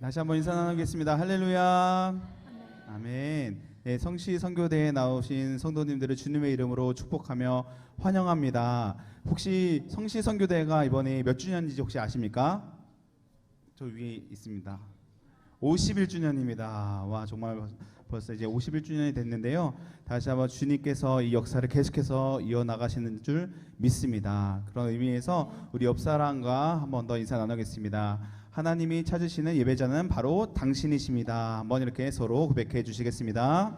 다시 한번 인사 나누겠습니다. 할렐루야. 아멘. 네, 성시 선교대에 나오신 성도님들을 주님의 이름으로 축복하며 환영합니다. 혹시 성시 선교대가 이번에 몇 주년인지 혹시 아십니까? 저 위에 있습니다. 51주년입니다. 와, 정말 벌써 이제 51주년이 됐는데요. 다시 한번 주님께서 이 역사를 계속해서 이어나가시는 줄 믿습니다. 그런 의미에서 우리 옆사람과 한번 더 인사 나누겠습니다. 하나님이 찾으시는 예배자는 바로 당신이십니다. 한번 이렇게 서로 고백해 주시겠습니다.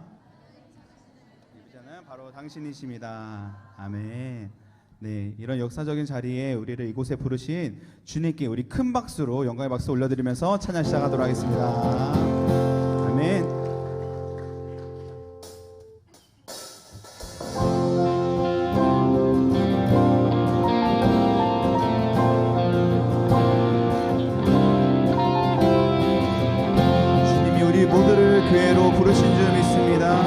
예배자는 바로 당신이십니다. 아멘. 네, 이런 역사적인 자리에 우리를 이곳에 부르신 주님께 우리 큰 박수로 영광의 박수 올려드리면서 찬양 시작하도록 하겠습니다. 아멘. 교회로 부르신 줄 믿습니다.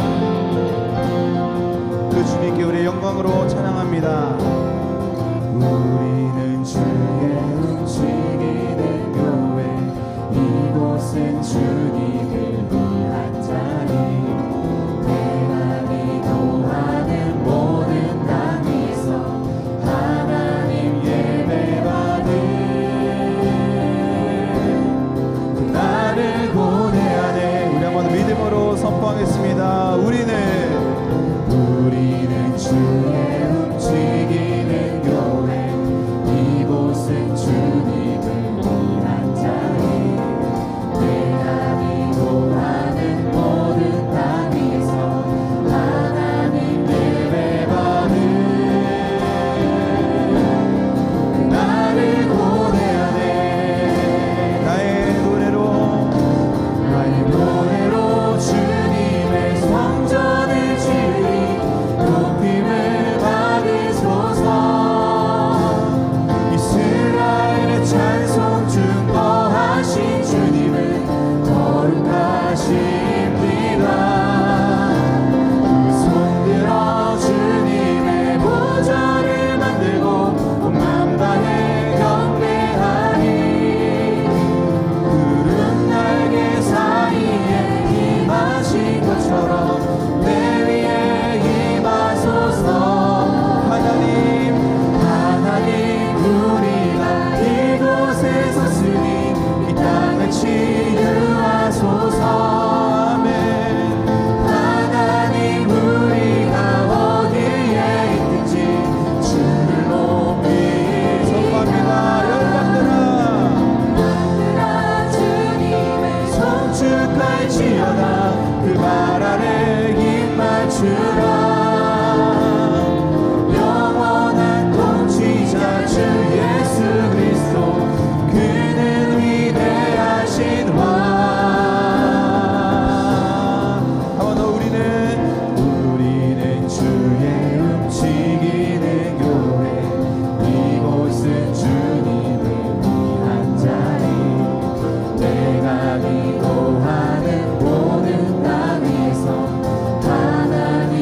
그 주님께 우리의 영광으로 찬양합니다. 우리는 주의 움직이는 교회, 이곳은 주님을 위한 자리, 내가 기도하는 모든 땅에서 하나님 예배받은 그 나를 고대하네. 믿음으로 선포하겠습니다. 우리는 주의 움직이는 교회, 이곳은 주님을 위한 자리, 내가 기도하는 모든 땅에서 하나님 예배받은 그 나를 고대하네. 나의 노래로 주님의 성전을 지으리 높임을 받으소서. 이스라엘의 찬송 중거하신 주님은 거룩하십니다. 두 손 들어 주님의 보좌를 만들고 온 맘 다해 경배하리. 구름 날개 사이에 임하신 것처럼 내 위에 임하소서. 하나님 우리가 이곳에 섰으니 이 땅을 치유하소서. 아멘. 하나님 우리가 어디에 있든지 주를 높이 선포합니다. 열방들아 주님의 송축할지어다. 그 발 아래 입 맞추라. 영원한 통치자 주 예수 그리스도, 그는 위대하신 왕. 한 번 더 우리는 주의 움직이는 교회, 이곳은 주님을 위한 자리, 내가 기도하는 모든 땅에서 하나님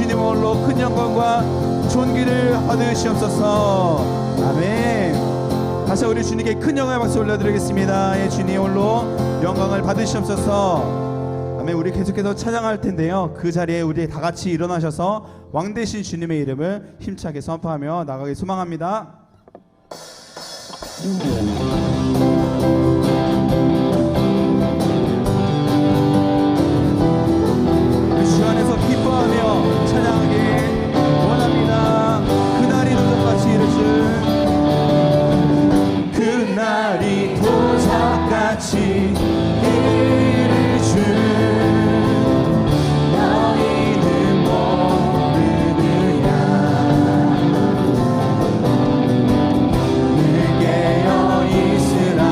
주님 홀로 큰 영광과 존귀를 받으시옵소서. 아멘. 다시 우리 주님께 큰 영광의 박수 올려드리겠습니다. 예, 주님 홀로 영광을 받으시옵소서. 아멘. 우리 계속해서 찬양할 텐데요, 그 자리에 우리 다 같이 일어나셔서 왕 대신 주님의 이름을 힘차게 선포하며 나가기 소망합니다. 주 안에서 기뻐하며 찬양하기 원합니다. 그날이 똑같이 이르실, 그날이 도착같이 이르실, 너희는 모르느냐. 늘 깨어 있으라,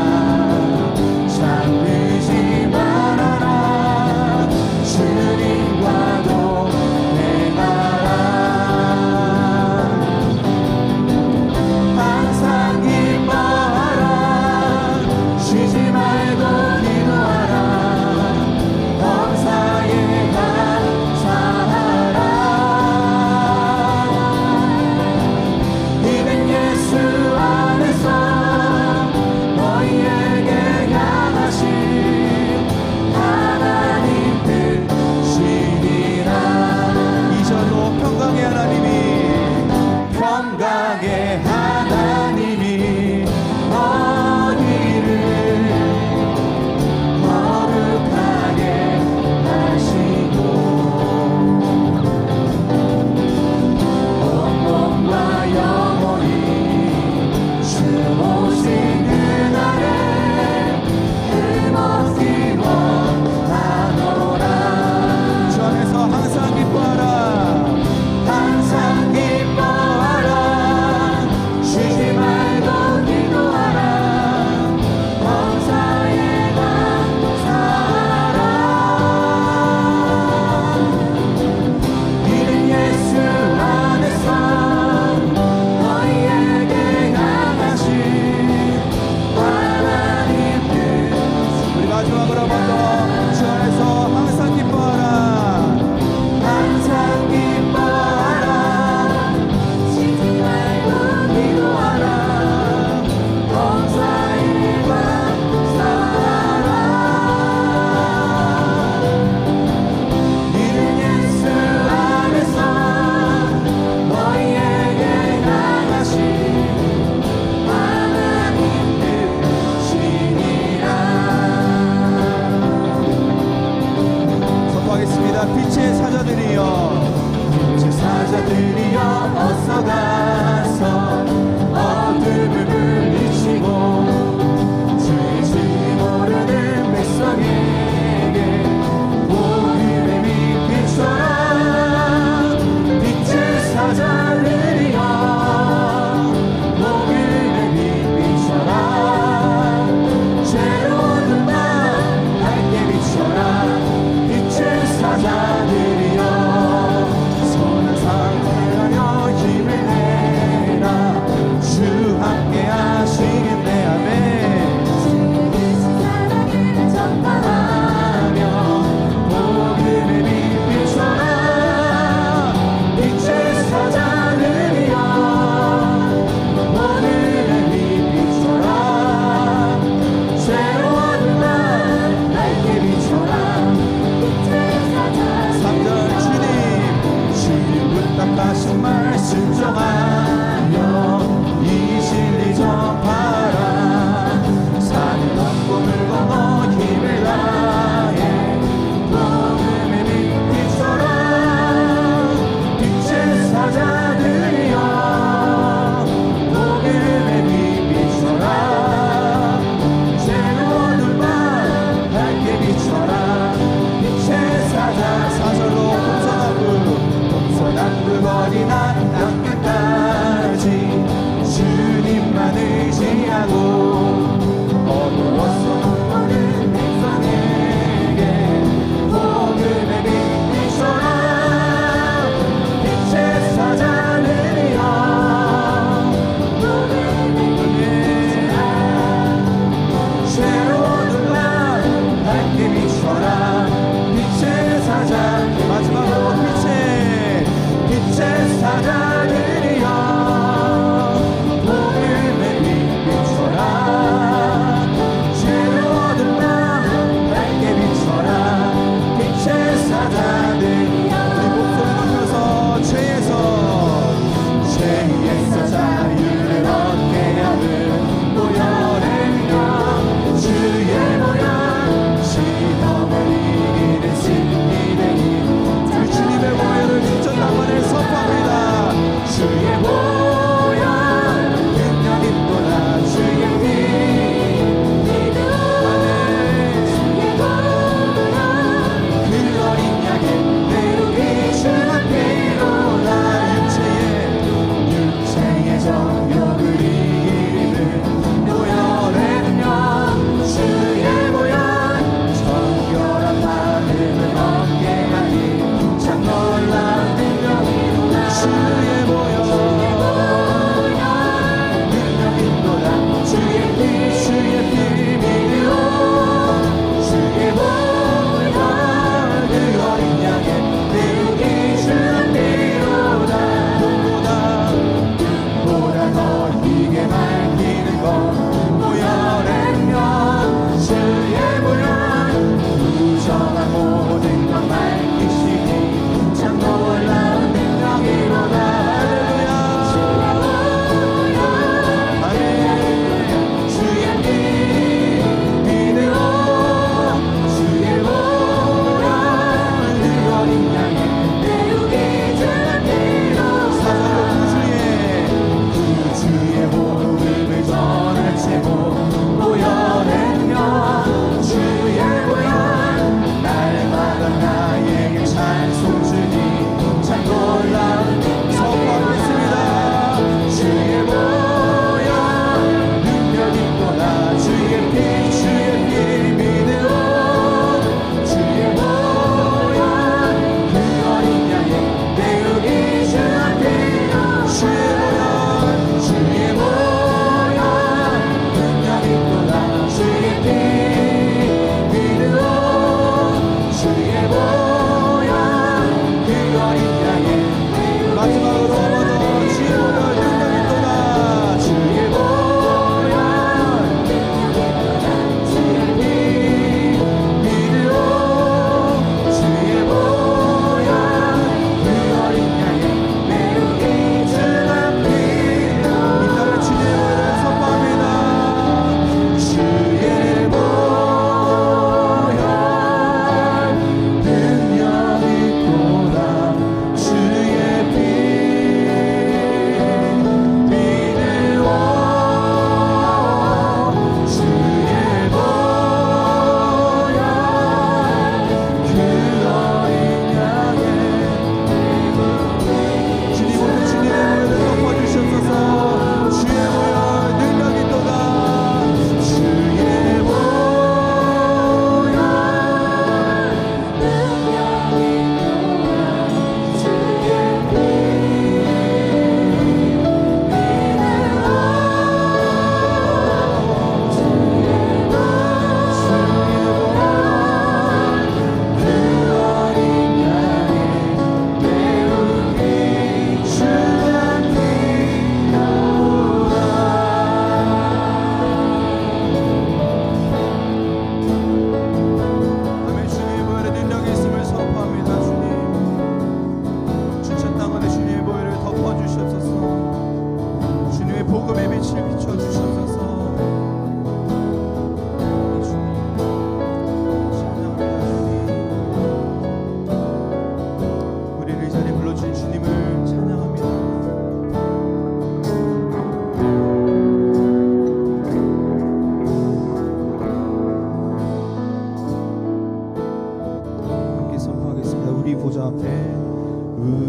잠들지 말아라. 주님과도 행하라. 항상 기뻐하라. 쉬지 말고 기도하라. 범사에 감사하라. 이는 예수 안에서 너희에게 향하신 하나님 뜻이니라. 이절로 평강의 하나님이 너희를 거룩하게 하시고 온 몸과 영혼이 주 오신 그날에 흠없이 원하노라. 주 안에서 항상 기뻐하라. 항상 기뻐하라. 쉬지 말고 기도하라. 범사에 감사하라. 이는 예수 안에서 너희에게 향하신 하나님 뜻. 우리 마지막으로 먼저 주 안에서 항상 기뻐하라. 항상 기뻐하라. 쉬지 말고 기도하라. 범사에 감사하라. 이는 예수 안에서 너희에게 향하신 하나님 뜻이니라. 선포하겠습니다. 빛의 사자들이여, 빛의 사자들이여, 어서 가서 어둠을 물리치고 주의 진리 모르는 백성에게 복음의 빛 비춰라. 빛의 사자들이여, 복음의 빛 비춰라. 죄로운 날 밝게 비춰라. 빛의 사자들이여, 선한 상태하여 힘을 내라. 주 함께 하시겠네. 아멘. 전파하며 복음의 빛 비춰라. 빛의 사자들이여, 복음의 빛 비춰라. 새로운 날 밝게 비춰라. 빛의 사자. 3절 주님 부탁하신 말씀 정하여 이 진리 전파라. 산을 넘고 물 건너 힘을 다해 복음의 빛 비춰라. 빛의 사자들이여, 복음의 빛 비춰라. 새로운 날 밝게 비춰라. 빛의 사자. 사절로 동서남북 거리나 땅끝까지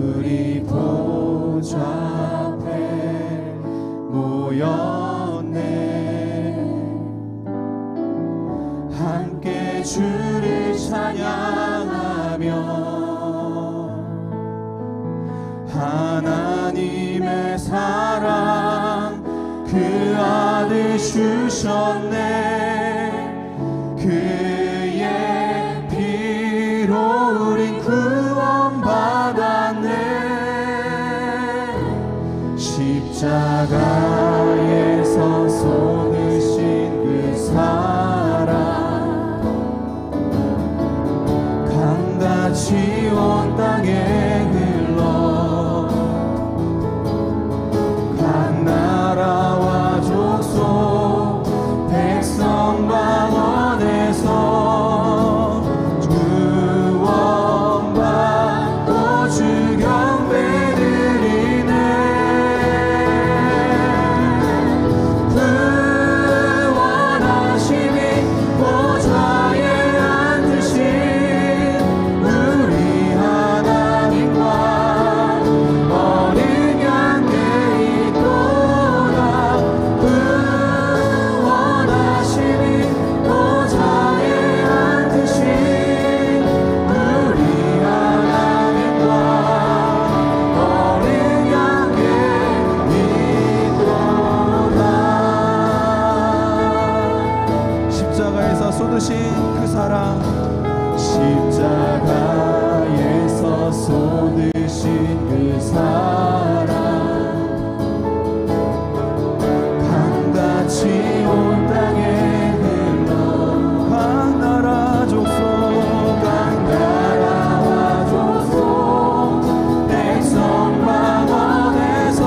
우리 보좌 앞에 모였네. 함께 주를 찬양하며 하나님의 사랑 그 아들 주셨네. 그의 피로 우린 구원받았네. 십자가에서 쏟으신 그 사랑 강같이 온 땅에 흘러 각 나라와 족속 백성 방언에서 구원받고 주 경배 드리네. 구원하심이 보좌에 앉으신 우리 하나님과 어린 양께 있도다. 구원하심이 보좌에 앉으신 우리 하나님과 어린 양께 있도다. 십자가에서 쏟으신 그 사랑, 십자가에서 쏟으신 그 사랑 강같이 온 땅에 흘러 각 나라 족속 각 나라와 족속 백성 방언에서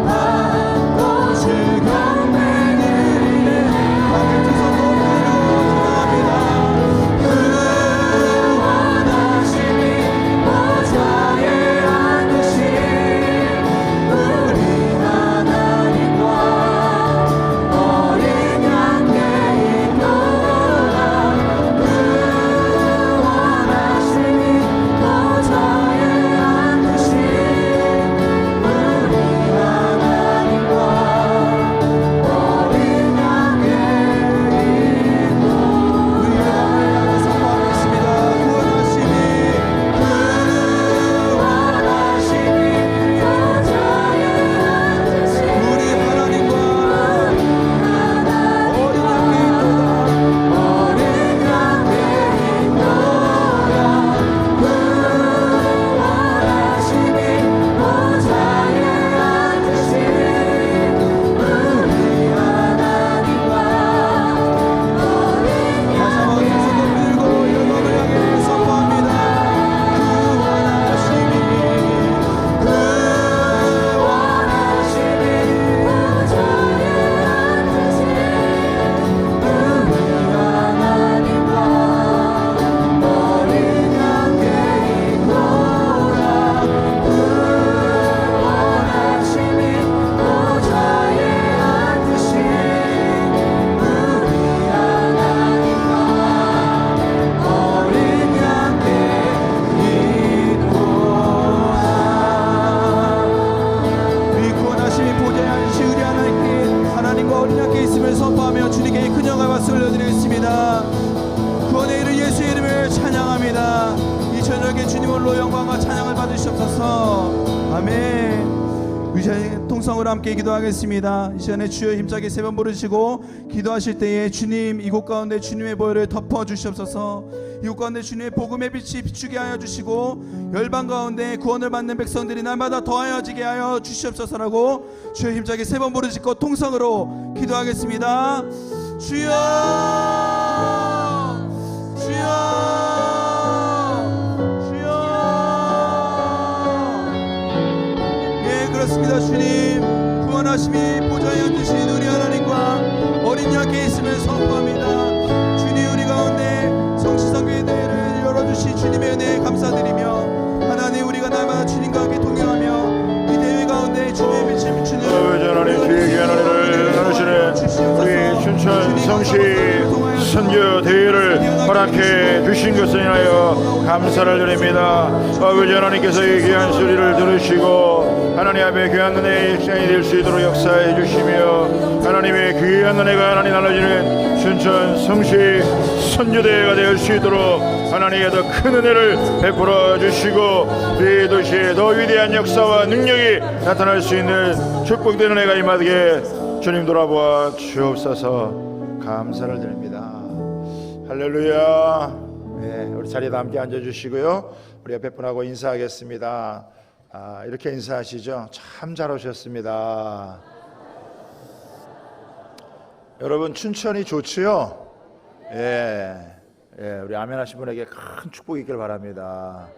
구원받고 주 경배 드리네. 함께 두 손 높이고 찬양합니다. 구원하심이 보좌에 앉으신 우리 하나님과 어린 양께 있도다. 구원하심이 보좌에 앉으신 우리 하나님과 어린 양께 있도다. 우리 하나님 앞에 선포하겠습니다. 구원하심이 우리 하나님과 어린 양께 있도다. 다시 한번 두 손 높이고 영광을 향해 선포합니다. 이 구원하심이 보좌에 앉으신 우리 하나님과 어린 양께 있음을 선포하며 주님께 큰 영광과 박수를 올려드리겠습니다. 구원의 이름 예수의 이름을 찬양합니다. 이 저녁에 주님 홀로 영광과 찬양을 받으시옵소서. 아멘. 이 시간에 통성으로 함께 기도하겠습니다. 이 시간에 주여 힘차게 세 번 부르시고 기도하실 때에 주님 이곳 가운데 주님의 보혈을 덮어 주시옵소서. 이곳 가운데 주님의 복음의 빛이 비추게 하여 주시고 열방 가운데 구원을 받는 백성들이 날마다 더하여지게 하여 주시옵소서라고 주여 힘차게 세 번 부르시고 통성으로 기도하겠습니다. 주여 주여 주여. 예, 그렇습니다. 주님 구원하심이 보좌에 앉으신 우리 하나님과 어린 양께 있음을 선포합니다. 주님 우리 가운데 성시성교회 대회를 열어주신 주님의 은혜에 감사드리며 하나님 우리가 날마다 주님과 함께 동행하며 이 대회 가운데 주님의 빛을 비추는 하나님 주의 귀한 은혜를 나누시는 우리 춘천 성시 선교 대회를 허락해 주신 것을 인하여 감사를 드립니다. 아버지 하나님께서 이 귀한 소리를 들으시고 하나님 앞에 귀한 은혜의 시간이 될 수 있도록 역사해 주시며 하나님의 귀한 은혜가 하나님 나눠지는 춘천 성시 선교대회가 될 수 있도록 하나님의 더 큰 은혜를 베풀어 주시고 이 도시에 더 위대한 역사와 능력이 나타날 수 있는 축복된 은혜가 임하게 주님 돌아보아 주옵소서. 감사를 드립니다. 할렐루야. 네, 우리 자리에 함께 앉아주시고요. 우리 옆에 분하고 인사하겠습니다. 이렇게 인사하시죠. 참 잘 오셨습니다. 여러분 춘천이 좋지요? 우리 아멘 하신 분에게 큰 축복이 있길 바랍니다.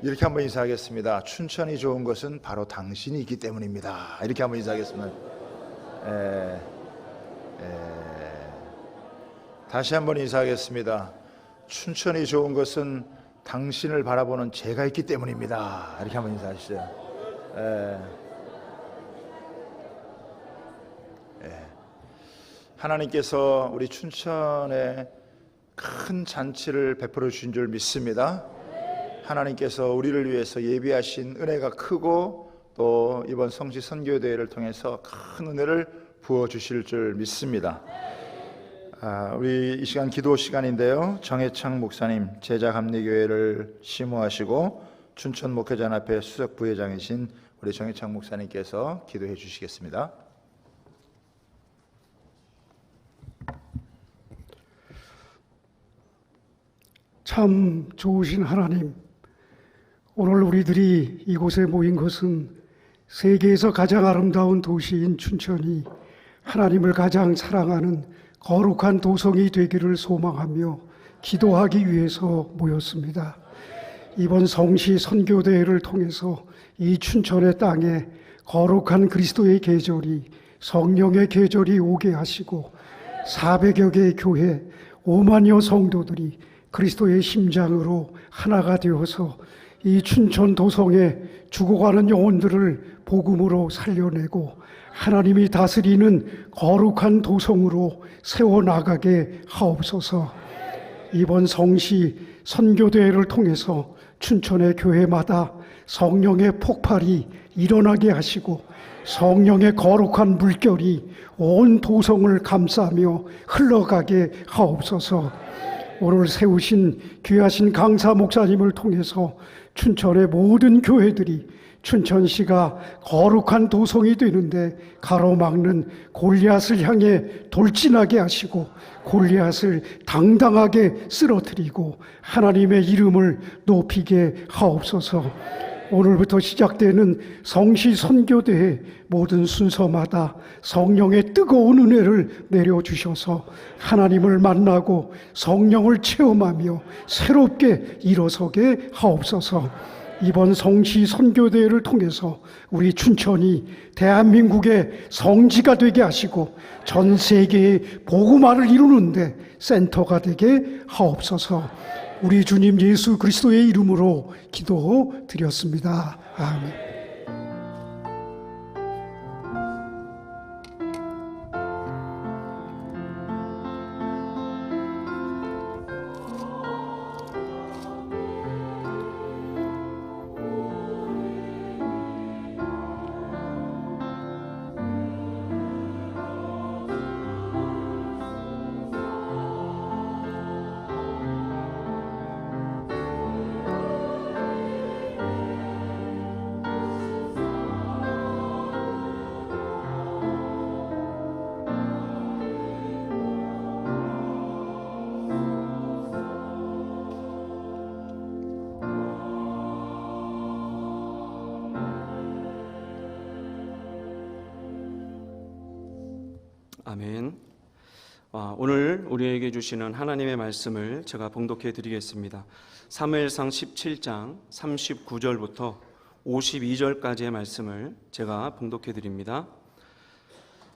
이렇게 한번 인사하겠습니다. 춘천이 좋은 것은 바로 당신이 있기 때문입니다. 이렇게 한번 인사하겠습니다. 다시 한번 인사하겠습니다. 춘천이 좋은 것은 당신을 바라보는 제가 있기 때문입니다. 이렇게 한번 인사하시죠. 하나님께서 우리 춘천에 큰 잔치를 베풀어 주신 줄 믿습니다. 하나님께서 우리를 위해서 예비하신 은혜가 크고 또 이번 성시 선교대회를 통해서 큰 은혜를 부어 주실 줄 믿습니다. 우리 이 시간 기도 시간인데요. 정해창 목사님 제자합리교회를 심호하시고 춘천 목회자연합회 수석 부회장이신 우리 정해창 목사님께서 기도해 주시겠습니다. 참 좋으신 하나님, 오늘 우리들이 이곳에 모인 것은 세계에서 가장 아름다운 도시인 춘천이 하나님을 가장 사랑하는 거룩한 도성이 되기를 소망하며 기도하기 위해서 모였습니다. 이번 성시 선교대회를 통해서 이 춘천의 땅에 거룩한 그리스도의 계절이, 성령의 계절이 오게 하시고 400여 개의 교회, 5만여 성도들이 그리스도의 심장으로 하나가 되어서 이 춘천 도성에 죽어가는 영혼들을 복음으로 살려내고 하나님이 다스리는 거룩한 도성으로 세워나가게 하옵소서. 이번 성시 선교대회를 통해서 춘천의 교회마다 성령의 폭발이 일어나게 하시고 성령의 거룩한 물결이 온 도성을 감싸며 흘러가게 하옵소서. 오늘 세우신 귀하신 강사 목사님을 통해서 춘천의 모든 교회들이 춘천시가 거룩한 도성이 되는데 가로막는 골리앗을 향해 돌진하게 하시고 골리앗을 당당하게 쓰러뜨리고 하나님의 이름을 높이게 하옵소서. 오늘부터 시작되는 성시 선교대회 모든 순서마다 성령의 뜨거운 은혜를 내려주셔서 하나님을 만나고 성령을 체험하며 새롭게 일어서게 하옵소서. 이번 성시 선교대회를 통해서 우리 춘천이 대한민국의 성지가 되게 하시고 전 세계의 복음화를 이루는데 센터가 되게 하옵소서. 우리 주님 예수 그리스도의 이름으로 기도드렸습니다. 아멘. 아멘. 오늘 우리에게 주시는 하나님의 말씀을 제가 봉독해 드리겠습니다. 사무엘상 17장 39절부터 52절까지의 말씀을 제가 봉독해 드립니다.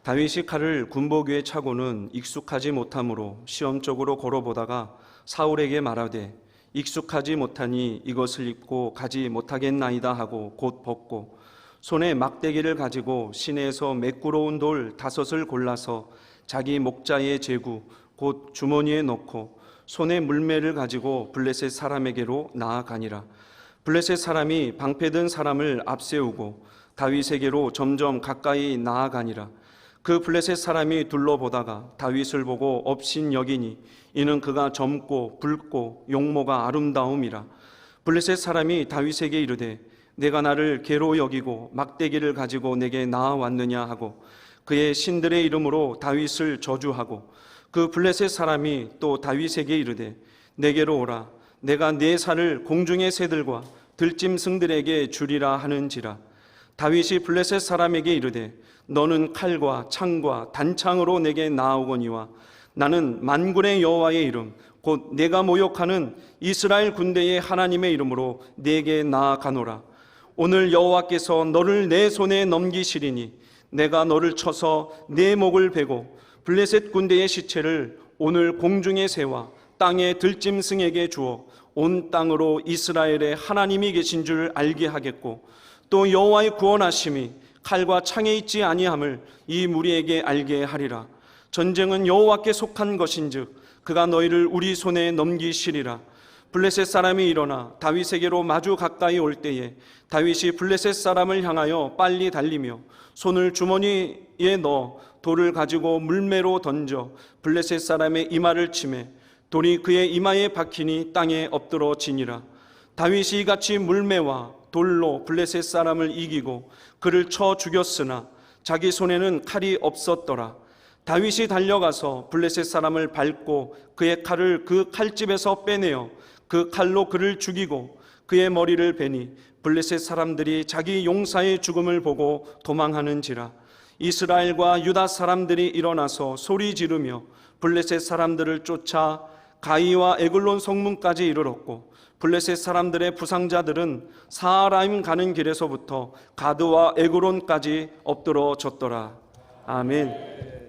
다윗이 칼을 군복 위에 차고는 익숙하지 못함으로 시험적으로 걸어보다가 사울에게 말하되 익숙하지 못하니 이것을 입고 가지 못하겠나이다 하고 곧 벗고 손에 막대기를 가지고 시내에서 매꾸러운 돌 5을 골라서 자기 목자의 제구 곧 주머니에 넣고 손에 물매를 가지고 블레셋 사람에게로 나아가니라. 블레셋 사람이 방패든 사람을 앞세우고 다윗에게로 점점 가까이 나아가니라. 그 블레셋 사람이 둘러보다가 다윗을 보고 업신여기니 이는 그가 젊고 붉고 용모가 아름다움이라. 블레셋 사람이 다윗에게 이르되 내가 나를 개로 여기고 막대기를 가지고 내게 나아왔느냐 하고 그의 신들의 이름으로 다윗을 저주하고 그 블레셋 사람이 또 다윗에게 이르되 내게로 오라. 내가 네 살을 공중의 새들과 들짐승들에게 주리라 하는지라. 다윗이 블레셋 사람에게 이르되 너는 칼과 창과 단창으로 내게 나아오거니와 나는 만군의 여호와의 이름 곧 내가 모욕하는 이스라엘 군대의 하나님의 이름으로 내게 나아가노라. 오늘 여호와께서 너를 내 손에 넘기시리니 내가 너를 쳐서 내 목을 베고 블레셋 군대의 시체를 오늘 공중의 새와 땅의 들짐승에게 주어 온 땅으로 이스라엘의 하나님이 계신 줄 알게 하겠고 또 여호와의 구원하심이 칼과 창에 있지 아니함을 이 무리에게 알게 하리라. 전쟁은 여호와께 속한 것인즉 그가 너희를 우리 손에 넘기시리라. 블레셋 사람이 일어나 다윗에게로 마주 가까이 올 때에 다윗이 블레셋 사람을 향하여 빨리 달리며 손을 주머니에 넣어 돌을 가지고 물매로 던져 블레셋 사람의 이마를 치매 돌이 그의 이마에 박히니 땅에 엎드러지니라. 다윗이 이같이 물매와 돌로 블레셋 사람을 이기고 그를 쳐 죽였으나 자기 손에는 칼이 없었더라. 다윗이 달려가서 블레셋 사람을 밟고 그의 칼을 그 칼집에서 빼내어 그 칼로 그를 죽이고 그의 머리를 베니 블레셋 사람들이 자기 용사의 죽음을 보고 도망하는지라. 이스라엘과 유다 사람들이 일어나서 소리 지르며 블레셋 사람들을 쫓아 가이와 에글론 성문까지 이르렀고 블레셋 사람들의 부상자들은 사하라임 가는 길에서부터 가드와 에그론까지 엎드러졌더라. 아멘.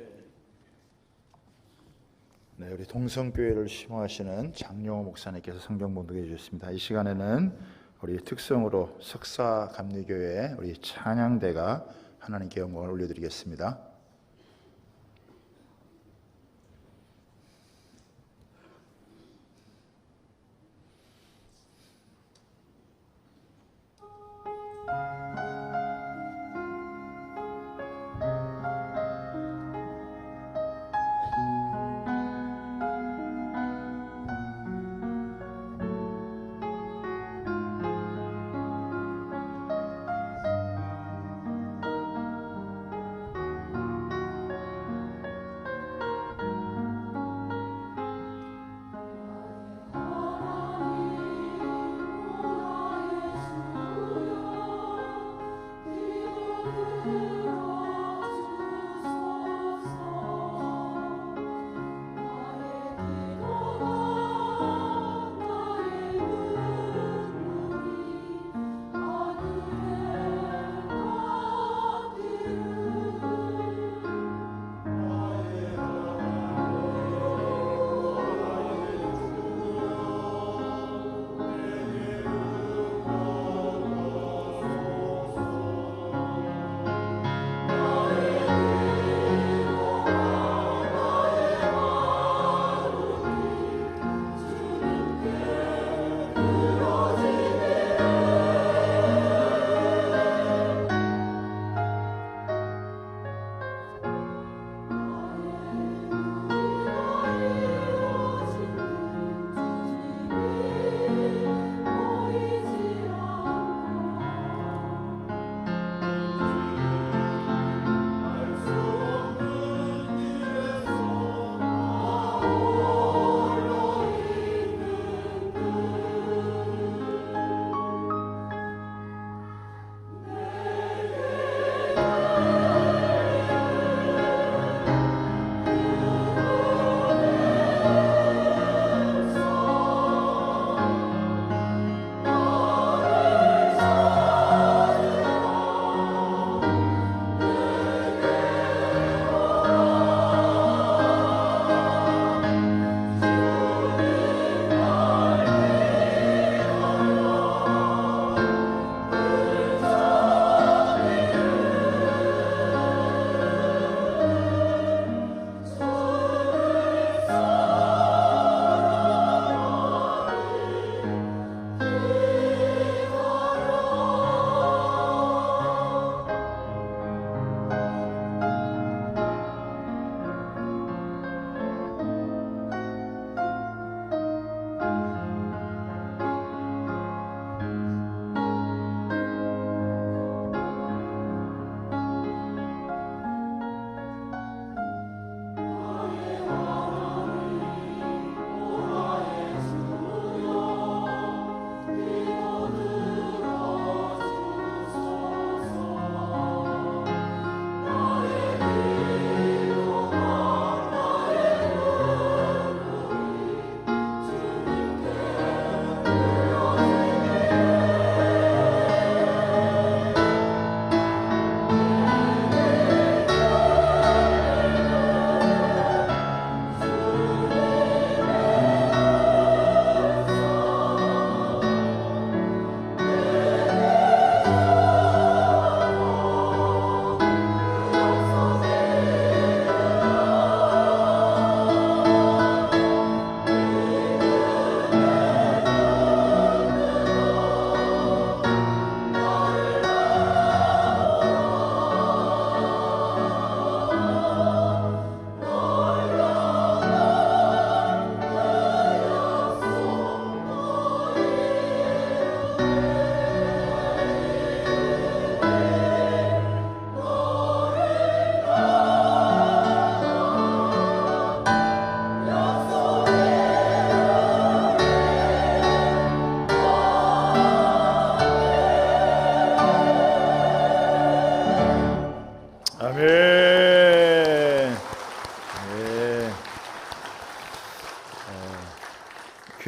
네, 우리 동성교회를 심호하시는 장용호 목사님께서 성경 봉독해 주셨습니다. 이 시간에는 우리 특성으로 석사감리교회 우리 찬양대가 하나님께 영광을 올려드리겠습니다.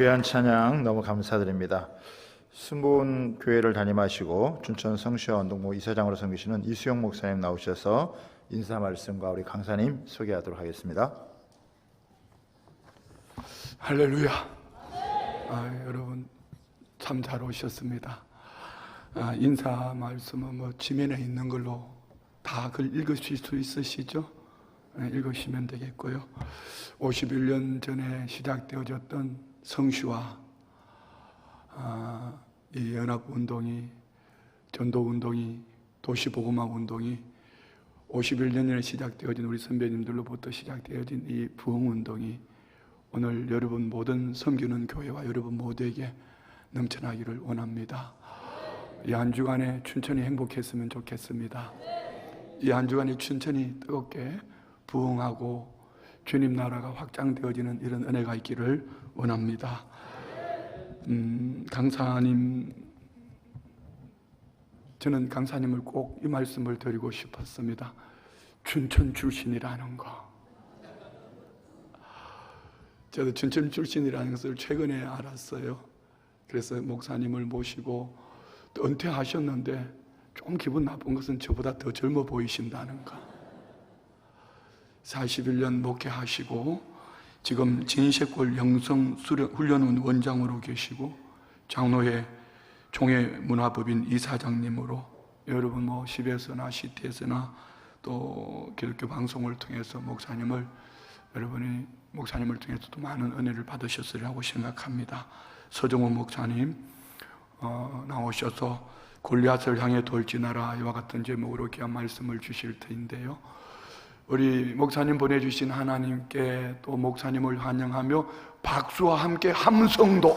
귀한 찬양 너무 감사드립니다. 스문 교회를 담임하시고 춘천 성시와 운동부 이사장으로 섬기시는 이수영 목사님 나오셔서 인사 말씀과 우리 강사님 소개하도록 하겠습니다. 할렐루야. 여러분 참 잘 오셨습니다. 인사 말씀은 뭐 지면에 있는 걸로 다 그걸 읽으실 수 있으시죠? 읽으시면 되겠고요. 51년 전에 시작되어졌던 성시와 이 연합운동이, 전도운동이, 도시복음화운동이 51년 전에 시작되어진 우리 선배님들로부터 시작되어진 이 부흥운동이 오늘 여러분 모든 섬기는 교회와 여러분 모두에게 넘쳐나기를 원합니다. 이 한 주간에 춘천이 행복했으면 좋겠습니다. 이 한 주간에 춘천이 뜨겁게 부흥하고 주님 나라가 확장되어지는 이런 은혜가 있기를 원합니다. 강사님, 저는 강사님을 꼭 이 말씀을 드리고 싶었습니다. 춘천 출신이라는 거. 저도 춘천 출신이라는 것을 최근에 알았어요. 그래서 목사님을 모시고 또 은퇴하셨는데 좀 기분 나쁜 것은 저보다 더 젊어 보이신다는 거. 41년 목회하시고 지금 진셰골 영성 훈련원 원장으로 계시고 장로회 종회문화법인 이사장님으로 여러분 뭐 CBS나 CTS나 또 기독교 방송을 통해서 여러분이 목사님을 통해서 또 많은 은혜를 받으셨으리라고 생각합니다. 서정훈 목사님 나오셔서 골리앗을 향해 돌진하라 이와 같은 제목으로 귀한 말씀을 주실 터인데요. 우리 목사님 보내주신 하나님께 또 목사님을 환영하며 박수와 함께 함성도.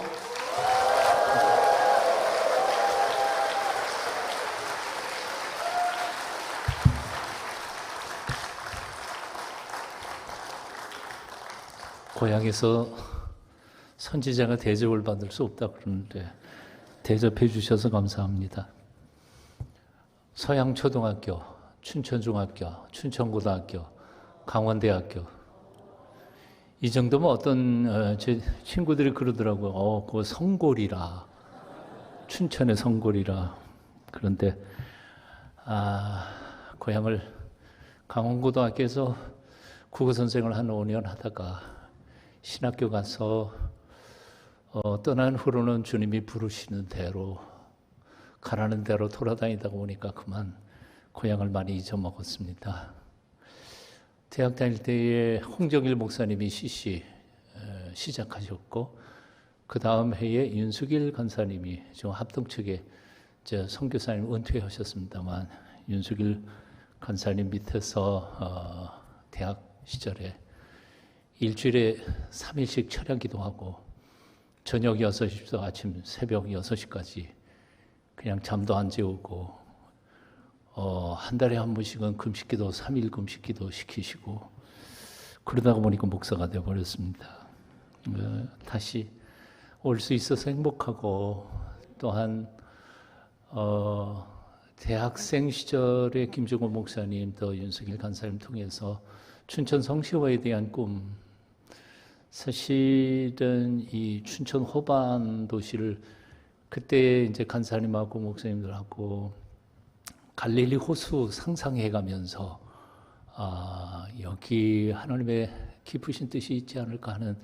고향에서 선지자가 대접을 받을 수 없다 그러는데 대접해 주셔서 감사합니다. 서양초등학교, 춘천중학교, 춘천고등학교, 강원대학교 이 정도면 어떤 제 친구들이 그러더라고요. 그거 성골이라, 춘천의 성골이라. 그런데 고향을 강원고등학교에서 국어선생을 한 5년 하다가 신학교 가서 떠난 후로는 주님이 부르시는 대로 가라는 대로 돌아다니다 보니까 그만 고향을 많이 잊어먹었습니다. 대학 다닐 때에 홍정일 목사님이 CC 시작하셨고 그 다음 해에 윤수길 간사님이 지금 합동 측에 선교사님 은퇴하셨습니다만 윤수길 간사님 밑에서 대학 시절에 일주일에 3일씩 철야 기도하고 저녁 6시부터 아침 새벽 6시까지 그냥 잠도 안 재우고 한 달에 한 번씩은 금식기도 3일 금식기도 시키시고 그러다가 보니까 목사가 되어버렸습니다. 다시 올 수 있어서 행복하고 또한 대학생 시절에 김종원 목사님 또 윤석일 간사님 통해서 춘천 성시화에 대한 꿈, 사실은 이 춘천 호반 도시를 그때 이제 간사님하고 목사님들하고 갈릴리 호수 상상해가면서 여기 하나님의 깊으신 뜻이 있지 않을까 하는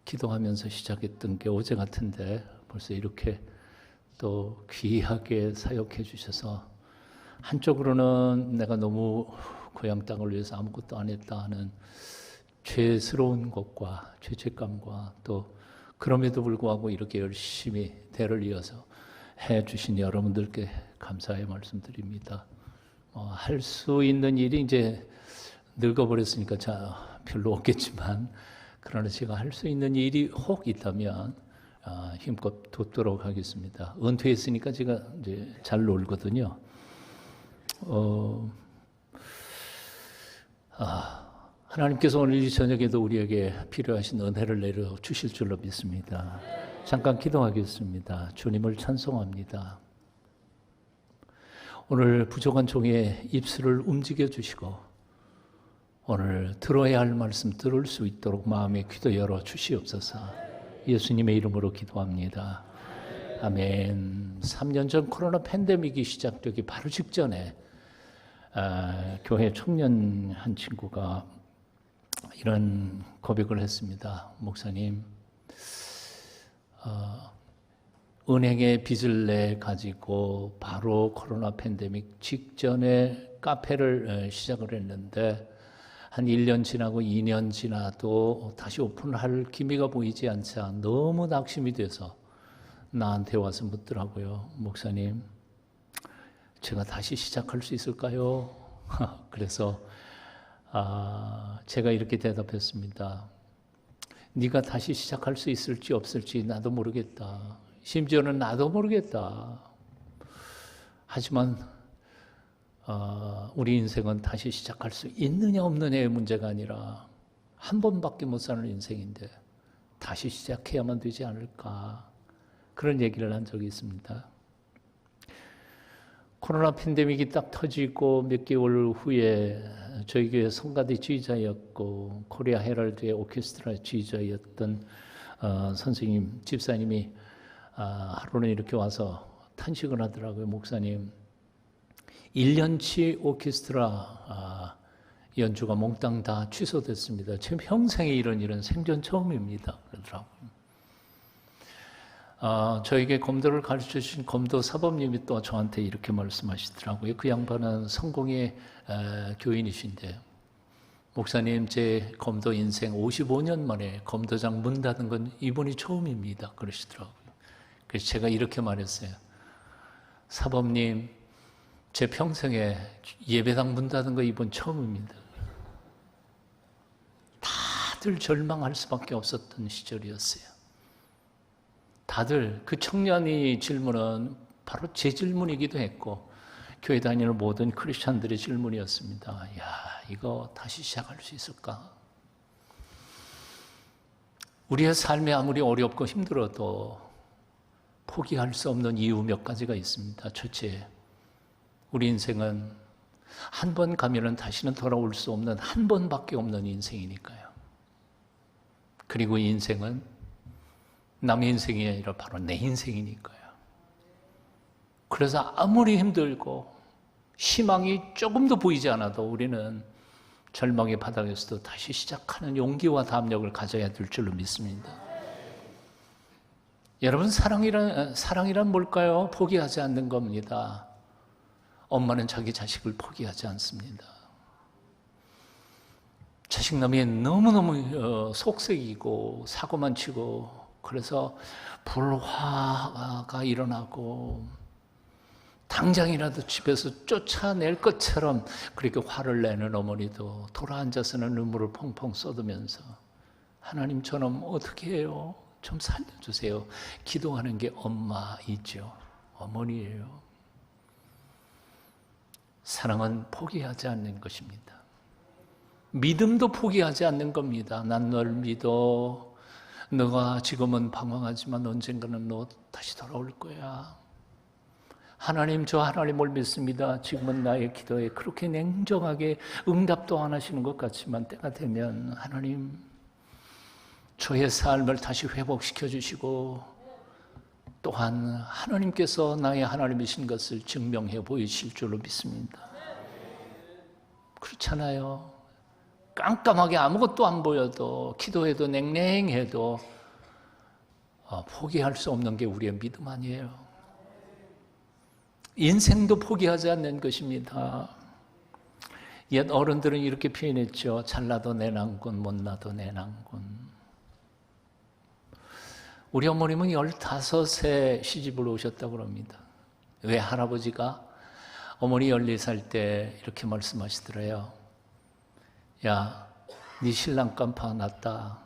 기도하면서 시작했던 게 어제 같은데 벌써 이렇게 또 귀하게 사역해 주셔서 한쪽으로는 내가 너무 고향 땅을 위해서 아무것도 안 했다 하는 죄스러운 것과 죄책감과 또 그럼에도 불구하고 이렇게 열심히 대를 이어서 해 주신 여러분들께 감사의 말씀드립니다. 할 수 있는 일이 이제 늙어버렸으니까 별로 없겠지만 그러나 제가 할 수 있는 일이 혹 있다면 힘껏 돕도록 하겠습니다. 은퇴했으니까 제가 이제 잘 놀거든요. 하나님께서 오늘 이 저녁에도 우리에게 필요하신 은혜를 내려 주실 줄로 믿습니다. 잠깐 기도하겠습니다. 주님을 찬송합니다. 오늘 부족한 종의 입술을 움직여 주시고 오늘 들어야 할 말씀 들을 수 있도록 마음의 귀도 열어 주시옵소서. 예수님의 이름으로 기도합니다. 아멘. 3년 전 코로나 팬데믹이 시작되기 바로 직전에 교회 청년 한 친구가 이런 고백을 했습니다. 목사님, 은행에 빚을 내 가지고 바로 코로나 팬데믹 직전에 카페를 시작을 했는데 한 1년 지나고 2년 지나도 다시 오픈할 기미가 보이지 않자 너무 낙심이 돼서 나한테 와서 묻더라고요. 목사님, 제가 다시 시작할 수 있을까요? 그래서 제가 이렇게 대답했습니다. 네가 다시 시작할 수 있을지 없을지 나도 모르겠다. 심지어는 나도 모르겠다. 하지만 우리 인생은 다시 시작할 수 있느냐 없느냐의 문제가 아니라 한 번밖에 못 사는 인생인데 다시 시작해야만 되지 않을까, 그런 얘기를 한 적이 있습니다. 코로나 팬데믹이 딱 터지고 몇 개월 후에 저희 교회 성가대 지휘자였고 코리아 헤럴드의 오케스트라 지휘자였던 선생님, 집사님이 하루는 이렇게 와서 탄식을 하더라고요. 목사님, 1년치 오케스트라 연주가 몽땅 다 취소됐습니다. 제 평생에 이런 일은 생전 처음입니다. 그러더라고요. 저에게 검도를 가르쳐 주신 검도 사범님이 또 저한테 이렇게 말씀하시더라고요. 그 양반은 성공의 교인이신데, 목사님, 제 검도 인생 55년 만에 검도장 문 닫은 건 이번이 처음입니다. 그러시더라고요. 그래서 제가 이렇게 말했어요. 사범님, 제 평생에 예배당 문 닫은 거 이번 처음입니다. 다들 절망할 수밖에 없었던 시절이었어요. 다들 그 청년이 질문은 바로 제 질문이기도 했고 교회 다니는 모든 크리스찬들의 질문이었습니다. 야, 이거 다시 시작할 수 있을까? 우리의 삶이 아무리 어렵고 힘들어도 포기할 수 없는 이유 몇 가지가 있습니다. 첫째, 우리 인생은 한 번 가면은 다시는 돌아올 수 없는 한 번밖에 없는 인생이니까요. 그리고 이 인생은 남의 인생이 아니라 바로 내 인생이니까요. 그래서 아무리 힘들고 희망이 조금도 보이지 않아도 우리는 절망의 바닥에서도 다시 시작하는 용기와 담력을 가져야 될 줄로 믿습니다. 여러분, 사랑이란 뭘까요? 포기하지 않는 겁니다. 엄마는 자기 자식을 포기하지 않습니다. 자식남이 너무너무 속색이고 사고만 치고 그래서 불화가 일어나고 당장이라도 집에서 쫓아낼 것처럼 그렇게 화를 내는 어머니도 돌아앉아서는 눈물을 펑펑 쏟으면서 하나님, 저놈 어떻게 해요? 좀 살려주세요. 기도하는 게 엄마이죠. 어머니예요. 사랑은 포기하지 않는 것입니다. 믿음도 포기하지 않는 겁니다. 난 널 믿어. 너가 지금은 방황하지만 언젠가는 너 다시 돌아올 거야. 하나님, 저 하나님을 믿습니다. 지금은 나의 기도에 그렇게 냉정하게 응답도 안 하시는 것 같지만 때가 되면 하나님, 저의 삶을 다시 회복시켜 주시고 또한 하나님께서 나의 하나님이신 것을 증명해 보이실 줄로 믿습니다. 그렇잖아요. 깜깜하게 아무것도 안 보여도 기도해도 냉랭해도 포기할 수 없는 게 우리의 믿음 아니에요. 인생도 포기하지 않는 것입니다. 옛 어른들은 이렇게 표현했죠. 잘나도 내 난군, 못나도 내 난군. 우리 어머님은 15세 시집을 오셨다고 합니다. 왜 할아버지가 어머니 14살 때 이렇게 말씀하시더래요. 야, 네 신랑 깜파 났다.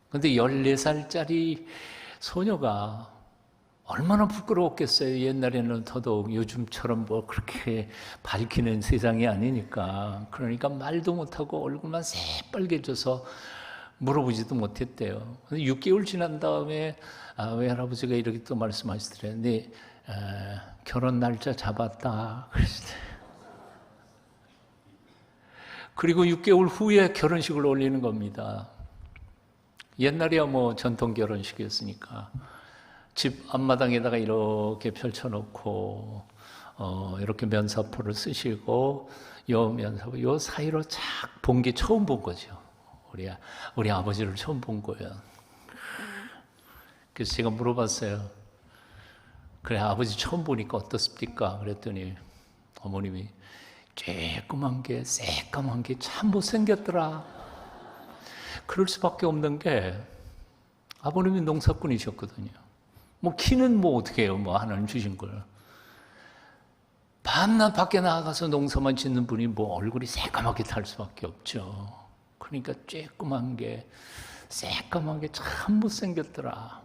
근데 14살짜리 소녀가 얼마나 부끄러웠겠어요. 옛날에는 더더욱 요즘처럼 뭐 그렇게 밝히는 세상이 아니니까. 그러니까 말도 못하고 얼굴만 새빨개져서 물어보지도 못했대요. 6개월 지난 다음에 외할아버지가 이렇게 또 말씀하시더래요. 네 결혼 날짜 잡았다. 그러시대요. 그리고 6개월 후에 결혼식을 올리는 겁니다. 옛날이야 뭐 전통 결혼식이었으니까 집 앞마당에다가 이렇게 펼쳐놓고 이렇게 면사포를 쓰시고 요 면사포 요 사이로 착 본 게 처음 본 거죠. 우리 아버지를 처음 본 거예요. 그래서 제가 물어봤어요. 그래 아버지 처음 보니까 어떻습니까? 그랬더니 어머님이 쬐끄만 게 새까만 게 참 못생겼더라. 그럴 수밖에 없는 게 아버님이 농사꾼이셨거든요. 뭐 키는 뭐 어떻게 해요? 뭐 하나님 주신 걸. 밤낮 밖에 나가서 농사만 짓는 분이 뭐 얼굴이 새까맣게 탈 수밖에 없죠. 그러니까 쬐끄만 게 새까만 게 참 못생겼더라.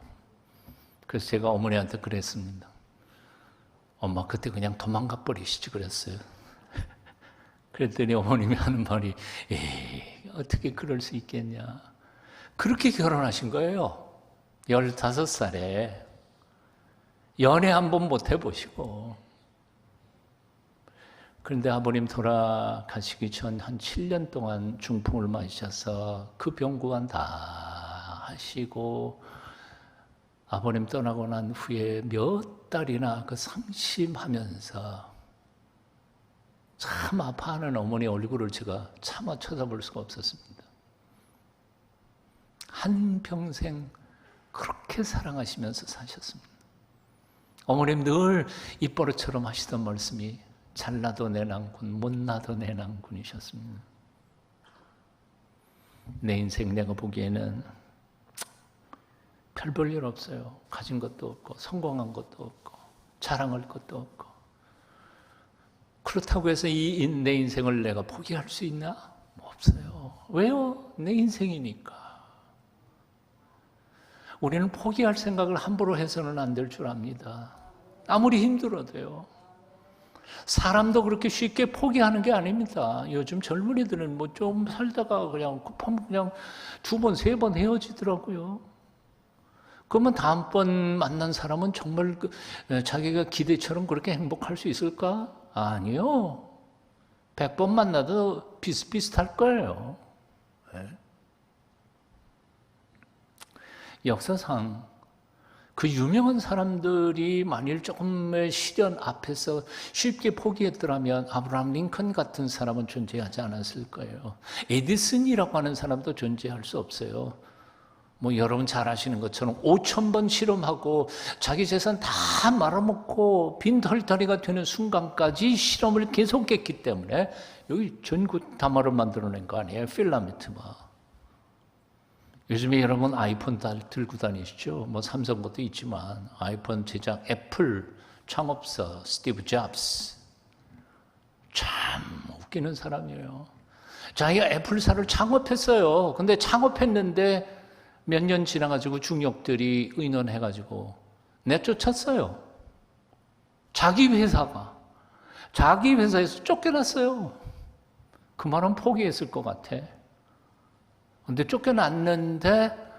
그래서 제가 어머니한테 그랬습니다. 엄마 그때 그냥 도망가 버리시지 그랬어요. 그랬더니 어머님이 하는 말이 에이 어떻게 그럴 수 있겠냐. 그렇게 결혼하신 거예요. 15살에 연애 한번 못 해보시고. 그런데 아버님 돌아가시기 전 한 7년 동안 중풍을 맞으셔서 그 병구간 다 하시고 아버님 떠나고 난 후에 몇 달이나 그 상심하면서 참 아파하는 어머니 얼굴을 제가 차마 쳐다볼 수가 없었습니다. 한평생 그렇게 사랑하시면서 사셨습니다. 어머님 늘 입버릇처럼 하시던 말씀이 잘나도 내 난군, 못나도 내 난군이셨습니다. 내 인생 내가 보기에는 별 볼 일 없어요. 가진 것도 없고 성공한 것도 없고 자랑할 것도 없고 그렇다고 해서 내 인생을 내가 포기할 수 있나? 없어요. 왜요? 내 인생이니까. 우리는 포기할 생각을 함부로 해서는 안 될 줄 압니다. 아무리 힘들어도요. 사람도 그렇게 쉽게 포기하는 게 아닙니다. 요즘 젊은이들은 뭐 좀 살다가 그냥 급하면 그냥 2번, 3번 헤어지더라고요. 그러면 다음번 만난 사람은 정말 자기가 기대처럼 그렇게 행복할 수 있을까? 아니요. 100번 만나도 비슷비슷할 거예요. 네. 역사상 그 유명한 사람들이 만일 조금의 시련 앞에서 쉽게 포기했더라면 아브라함 링컨 같은 사람은 존재하지 않았을 거예요. 에디슨이라고 하는 사람도 존재할 수 없어요. 뭐 여러분 잘 아시는 것처럼 5,000번 실험하고 자기 재산 다 말아먹고 빈털터리가 되는 순간까지 실험을 계속했기 때문에 여기 전구 다마를 만들어낸 거 아니에요? 필라멘트만. 요즘에 여러분 아이폰 들고 다니시죠? 뭐 삼성 것도 있지만 아이폰 제작 애플 창업자 스티브 잡스 참 웃기는 사람이에요. 자기가 애플사를 창업했어요. 근데 창업했는데 몇 년 지나가지고 중역들이 의논해가지고 내쫓았어요. 자기 회사에서 쫓겨났어요. 그 말은 포기했을 것 같아. 근데 쫓겨났는데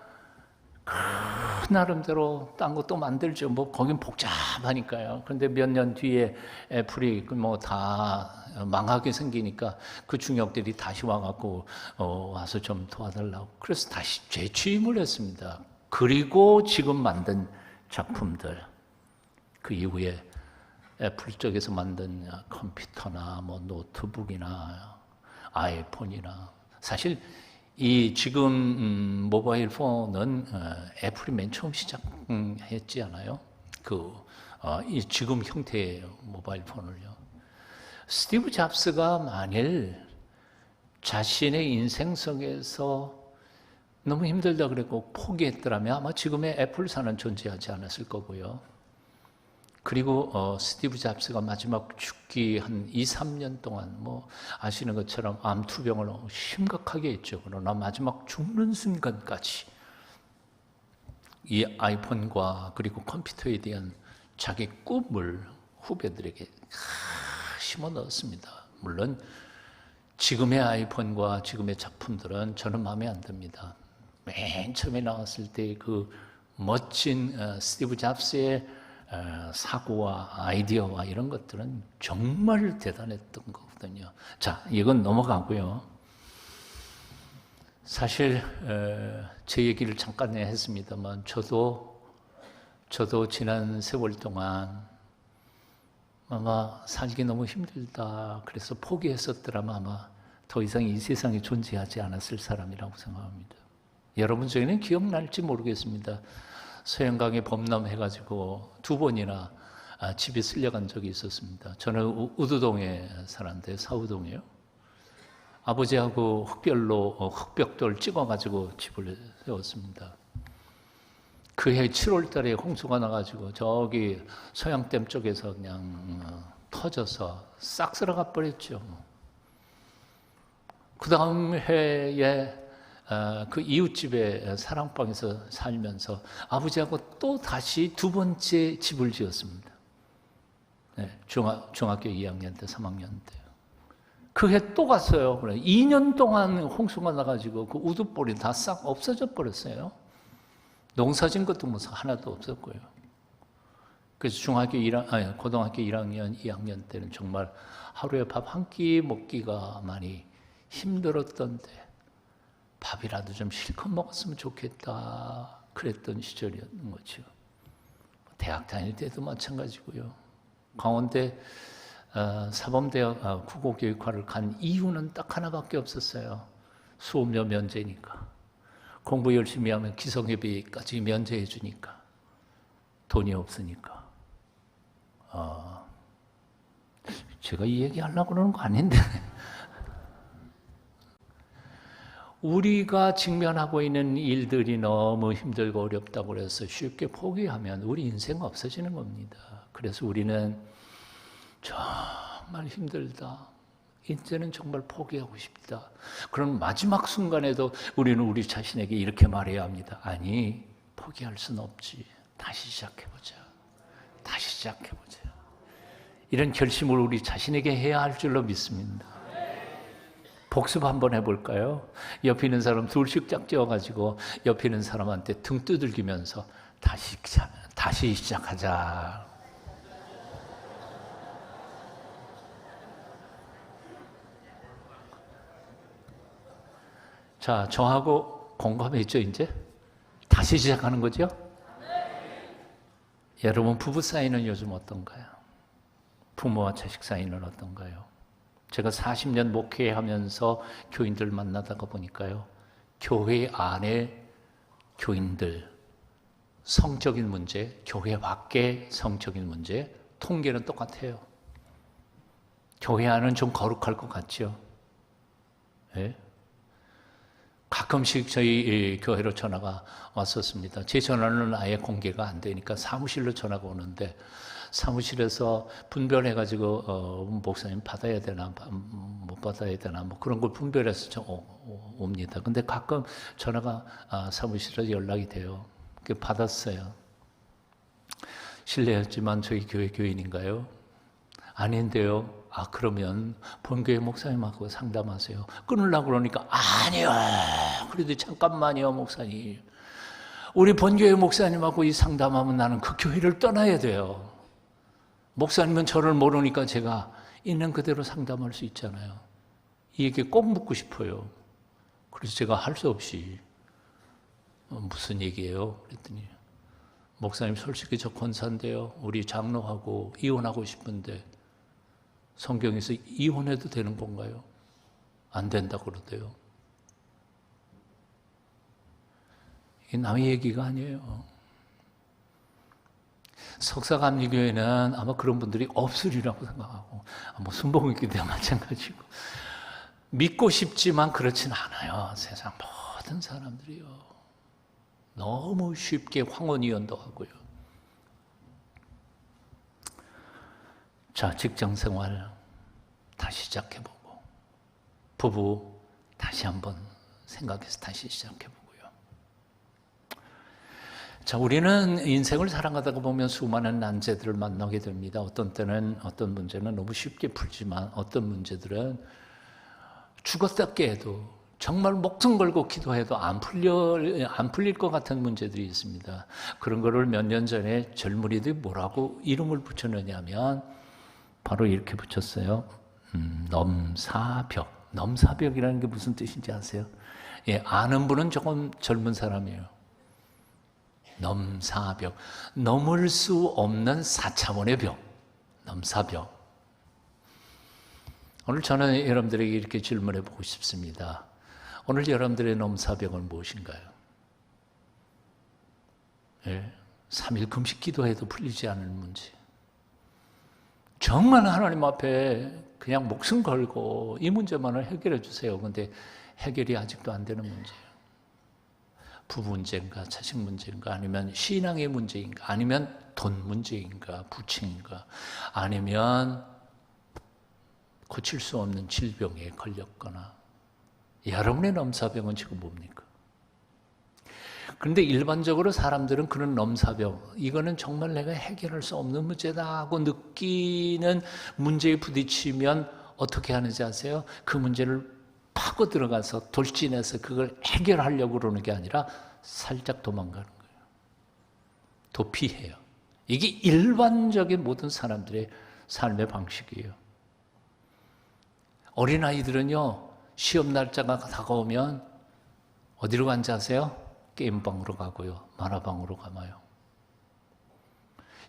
그 나름대로 딴 것도 만들죠. 뭐 거긴 복잡하니까요. 그런데 몇 년 뒤에 애플이 뭐 다 망하게 생기니까 그 중역들이 다시 와갖고 와서 좀 도와달라고. 그래서 다시 재취임을 했습니다. 그리고 지금 만든 작품들 그 이후에 애플 쪽에서 만든 컴퓨터나 뭐 노트북이나 아이폰이나 사실 이 지금 모바일 폰은 애플이 맨 처음 시작했지 않아요? 이 지금 형태의 모바일 폰을요. 스티브 잡스가 만일 자신의 인생 속에서 너무 힘들다 그랬고 포기했더라면 아마 지금의 애플사는 존재하지 않았을 거고요. 그리고 스티브 잡스가 마지막 죽기 한 2, 3년 동안 뭐 아시는 것처럼 암투병을 심각하게 했죠. 그러나 마지막 죽는 순간까지 이 아이폰과 그리고 컴퓨터에 대한 자기 꿈을 후배들에게 심어 넣었습니다. 물론 지금의 아이폰과 지금의 작품들은 저는 마음에 안 듭니다. 맨 처음에 나왔을 때 그 멋진 스티브 잡스의 사고와 아이디어와 이런 것들은 정말 대단했던 거거든요. 자, 이건 넘어가고요. 사실 제 얘기를 잠깐 했습니다만 저도 지난 세월 동안 아마 살기 너무 힘들다 그래서 포기했었더라면 아마 더 이상 이 세상에 존재하지 않았을 사람이라고 생각합니다. 여러분 중에는 기억날지 모르겠습니다. 소양강에 범람해가지고 2번이나 집에 쓸려간 적이 있었습니다. 저는 우두동에 살았는데 사우동이에요. 아버지하고 흑벽돌 찍어가지고 집을 세웠습니다. 그해 7월 달에 홍수가 나가지고 저기 소양댐 쪽에서 그냥 터져서 싹 쓸어가 버렸죠. 그 다음 해에 그 이웃집에 사랑방에서 살면서 아버지하고 또 다시 2번째 집을 지었습니다. 네, 중학교 2학년 때, 3학년 때. 그 해 또 갔어요. 2년 동안 홍수가 나가지고 그 우두볼이 다 싹 없어져 버렸어요. 농사진 것도 뭐 하나도 없었고요. 그래서 고등학교 1학년, 2학년 때는 정말 하루에 밥 한 끼 먹기가 많이 힘들었던데 밥이라도 좀 실컷 먹었으면 좋겠다 그랬던 시절이었는 거죠. 대학 다닐 때도 마찬가지고요. 강원대 사범대학 국어교육과를 간 이유는 딱 하나밖에 없었어요. 수업료 면제니까. 공부 열심히 하면 기성예비까지 면제해 주니까. 돈이 없으니까. 제가 이 얘기 하려고 그러는 거 아닌데. 우리가 직면하고 있는 일들이 너무 힘들고 어렵다고 해서 쉽게 포기하면 우리 인생 없어지는 겁니다. 그래서 우리는 정말 힘들다. 이제는 정말 포기하고 싶다. 그런 마지막 순간에도 우리는 우리 자신에게 이렇게 말해야 합니다. 아니, 포기할 수는 없지. 다시 시작해보자. 다시 시작해보자. 이런 결심을 우리 자신에게 해야 할 줄로 믿습니다. 복습 한번 해볼까요? 옆에 있는 사람 둘씩 짝지어가지고 옆에 있는 사람한테 등 두들기면서 다시 시작하자. 자, 저하고 공감했죠, 이제? 다시 시작하는 거죠? 여러분, 부부 사이는 요즘 어떤가요? 부모와 자식 사이는 어떤가요? 제가 40년 목회하면서 교인들 만나다가 보니까요, 교회 안에 교인들, 성적인 문제, 교회 밖의 성적인 문제, 통계는 똑같아요. 교회 안은 좀 거룩할 것 같죠? 네? 가끔씩 저희 교회로 전화가 왔었습니다. 제 전화는 아예 공개가 안 되니까 사무실로 전화가 오는데 사무실에서 분별해가지고 목사님 받아야 되나 못 받아야 되나 뭐 그런 걸 분별해서 옵니다. 근데 가끔 전화가 사무실에서 연락이 돼요. 받았어요. 실례였지만 저희 교회 교인인가요? 아닌데요. 그러면 본교회 목사님하고 상담하세요. 끊으려고 그러니까 아니요. 그래도 잠깐만요, 목사님. 우리 본교회 목사님하고 이 상담하면 나는 그 교회를 떠나야 돼요. 목사님은 저를 모르니까 제가 있는 그대로 상담할 수 있잖아요. 이 얘기 꼭 묻고 싶어요. 그래서 제가 할 수 없이 무슨 얘기예요? 그랬더니 목사님 솔직히 저 권사인데요. 우리 장로하고 이혼하고 싶은데 성경에서 이혼해도 되는 건가요? 안 된다고 그러대요. 이게 남의 얘기가 아니에요. 석사감리교회는 아마 그런 분들이 없으리라고 생각하고 뭐 순복음교회도 마찬가지고 믿고 싶지만 그렇진 않아요. 세상 모든 사람들이요. 너무 쉽게 황혼이혼도 하고요. 자, 직장생활 다시 시작해보고 부부 다시 한번 생각해서 다시 시작해보고요. 자, 우리는 인생을 살아가다가 보면 수많은 난제들을 만나게 됩니다. 어떤 때는 어떤 문제는 너무 쉽게 풀지만 어떤 문제들은 죽었다 깨도 정말 목숨 걸고 기도해도 안 풀릴 것 같은 문제들이 있습니다. 그런 거를 몇 년 전에 젊은이들이 뭐라고 이름을 붙였느냐면 바로 이렇게 붙였어요. 넘사벽. 넘사벽이라는 게 무슨 뜻인지 아세요? 예, 아는 분은 조금 젊은 사람이에요. 넘사벽, 넘을 수 없는 4차원의 벽, 넘사벽. 오늘 저는 여러분들에게 이렇게 질문해 보고 싶습니다. 오늘 여러분들의 넘사벽은 무엇인가요? 예, 3일 금식 기도해도 풀리지 않는 문제. 정말 하나님 앞에 그냥 목숨 걸고 이 문제만을 해결해 주세요. 그런데 해결이 아직도 안 되는 문제예요. 부부 문제인가, 자식 문제인가, 아니면 신앙의 문제인가, 아니면 돈 문제인가, 부친인가, 아니면 고칠 수 없는 질병에 걸렸거나. 여러분의 넘사병은 지금 뭡니까? 그런데 일반적으로 사람들은 그런 넘사병, 이거는 정말 내가 해결할 수 없는 문제다 하고 느끼는 문제에 부딪히면 어떻게 하는지 아세요? 그 문제를 파고 들어가서 돌진해서 그걸 해결하려고 그러는 게 아니라 살짝 도망가는 거예요. 도피해요. 이게 일반적인 모든 사람들의 삶의 방식이에요. 어린아이들은요, 시험 날짜가 다가오면 어디로 간지 아세요? 게임방으로 가고요, 만화방으로 가봐요.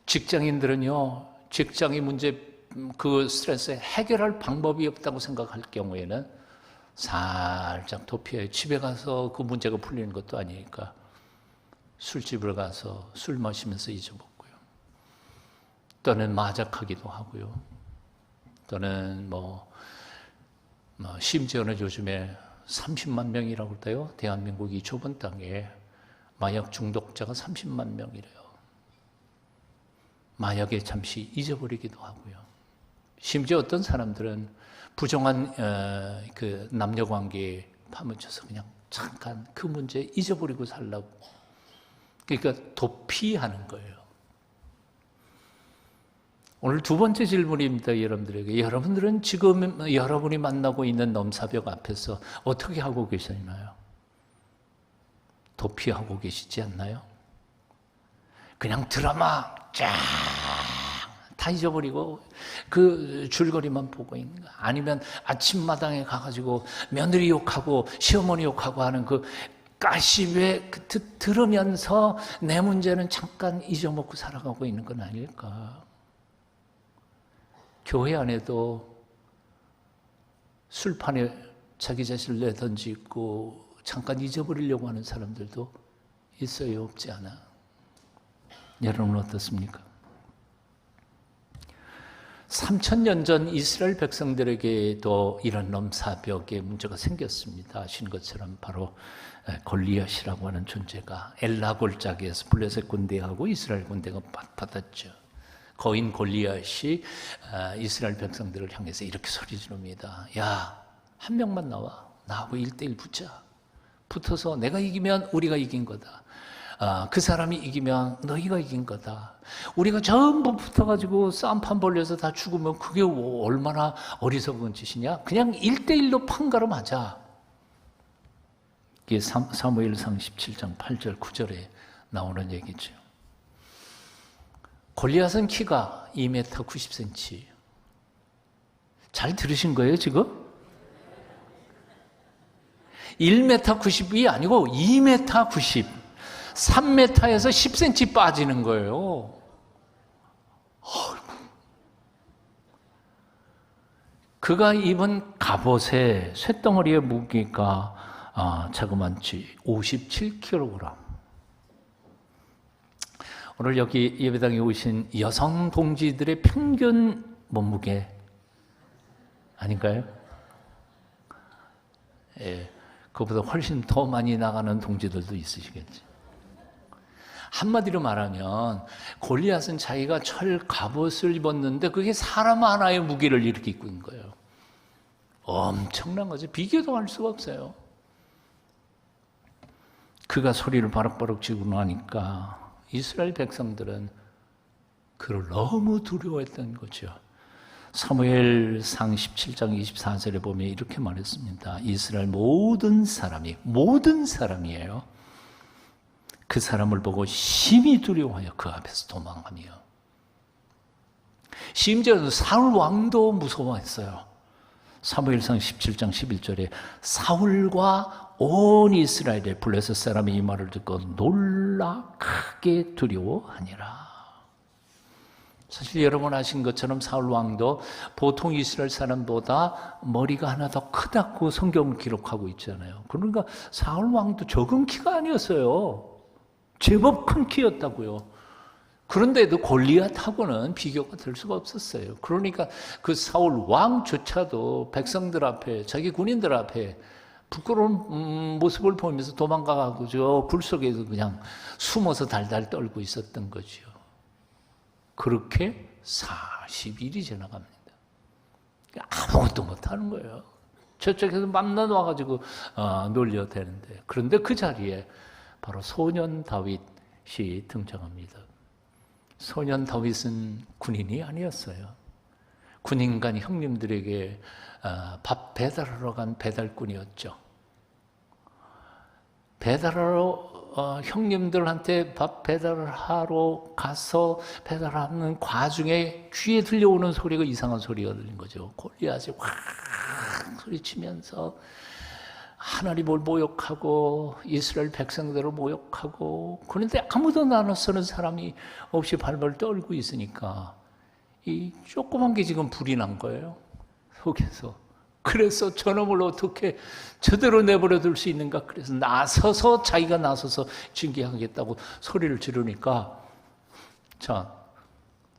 직장인들은요, 직장의 문제, 그 스트레스 해결할 방법이 없다고 생각할 경우에는 살짝 도피해요. 집에 가서 그 문제가 풀리는 것도 아니니까 술집을 가서 술 마시면서 잊어먹고요. 또는 마작하기도 하고요. 또는 심지어는 요즘에 30만 명이라고 그래요. 대한민국 이 좁은 땅에 마약 중독자가 30만 명이래요. 마약에 잠시 잊어버리기도 하고요. 심지어 어떤 사람들은 부정한 그 남녀 관계에 파묻혀서 그냥 잠깐 그 문제 잊어버리고 살라고. 그러니까 도피하는 거예요. 오늘 두 번째 질문입니다, 여러분들에게. 여러분들은 지금 여러분이 만나고 있는 넘사벽 앞에서 어떻게 하고 계시나요? 도피하고 계시지 않나요? 그냥 드라마 쫙 다 잊어버리고 그 줄거리만 보고 있는 거. 아니면 아침마당에 가가지고 며느리 욕하고 시어머니 욕하고 하는 그 가시배 들으면서 내 문제는 잠깐 잊어먹고 살아가고 있는 건 아닐까? 교회 안에도 술판에 자기 자신을 내던지고 잠깐 잊어버리려고 하는 사람들도 있어요, 없지 않아? 여러분 어떻습니까? 3000년 전 이스라엘 백성들에게도 이런 넘사벽의 문제가 생겼습니다. 아시는 것처럼 바로 골리앗이라고 하는 존재가 엘라 골짜기에서 블레셋 군대하고 이스라엘 군대가 맞받았죠. 거인 골리앗이 이스라엘 백성들을 향해서 이렇게 소리 지릅니다. 야, 한 명만 나와. 나하고 1대1 붙자. 붙어서 내가 이기면 우리가 이긴 거다. 그 사람이 이기면 너희가 이긴 거다. 우리가 전부 붙어가지고 싸움판 벌려서 다 죽으면 그게 얼마나 어리석은 짓이냐. 그냥 1대1로 판가름하자. 이게 사무엘상 17장 8절 9절에 나오는 얘기죠. 골리앗은 키가 2m 90cm. 잘 들으신 거예요, 지금? 1m 90이 아니고 2m 90. 3m에서 10cm 빠지는 거예요. 그가 입은 갑옷의 쇳덩어리의 무게가 자그만치 57kg. 오늘 여기 예배당에 오신 여성 동지들의 평균 몸무게 아닌가요? 예, 그보다 훨씬 더 많이 나가는 동지들도 있으시겠지. 한마디로 말하면 골리앗은 자기가 철 갑옷을 입었는데 그게 사람 하나의 무게를 이렇게 입고 있는 거예요. 엄청난 거죠. 비교도 할 수가 없어요. 그가 소리를 바락바락 지르고 나니까 이스라엘 백성들은 그를 너무 두려워했던 거죠. 사무엘상 17장 24절에 보면 이렇게 말했습니다. 이스라엘 모든 사람이에요. 그 사람을 보고 심히 두려워하여 그 앞에서 도망하며. 심지어는 사울 왕도 무서워했어요. 사무엘상 17장 11절에 사울과 온 이스라엘의 블레셋 사람이 이 말을 듣고 놀라 크게 두려워하니라. 사실 여러분 아신 것처럼 사울 왕도 보통 이스라엘 사람보다 머리가 하나 더 크다고 성경을 기록하고 있잖아요. 그러니까 사울 왕도 적은 키가 아니었어요. 제법 큰 키였다고요. 그런데도 골리앗하고는 비교가 될 수가 없었어요. 그러니까 그 사울 왕조차도 백성들 앞에, 자기 군인들 앞에 부끄러운 모습을 보면서 도망가고 저 굴 속에서 그냥 숨어서 달달 떨고 있었던 거죠. 그렇게 40일이 지나갑니다. 아무것도 못하는 거예요. 저쪽에서 맘만 와가지고 놀려대는데, 그런데 그 자리에 바로 소년 다윗이 등장합니다. 소년 다윗은 군인이 아니었어요. 군인간 형님들에게 밥 배달하러 간 배달꾼이었죠. 배달하러 형님들한테 밥 배달을 하러 가서 배달하는 과중에 귀에 들려오는 소리가 이상한 소리가 들린 거죠. 골리앗이 확 소리치면서 하나님을 모욕하고 이스라엘 백성들을 모욕하고, 그런데 아무도 나눠서는 사람이 없이 발발 떨고 있으니까 이 조그만 게 지금 불이 난 거예요, 속에서. 그래서 저놈을 어떻게 저대로 내버려 둘 수 있는가. 그래서 자기가 나서서 징계하겠다고 소리를 지르니까, 자,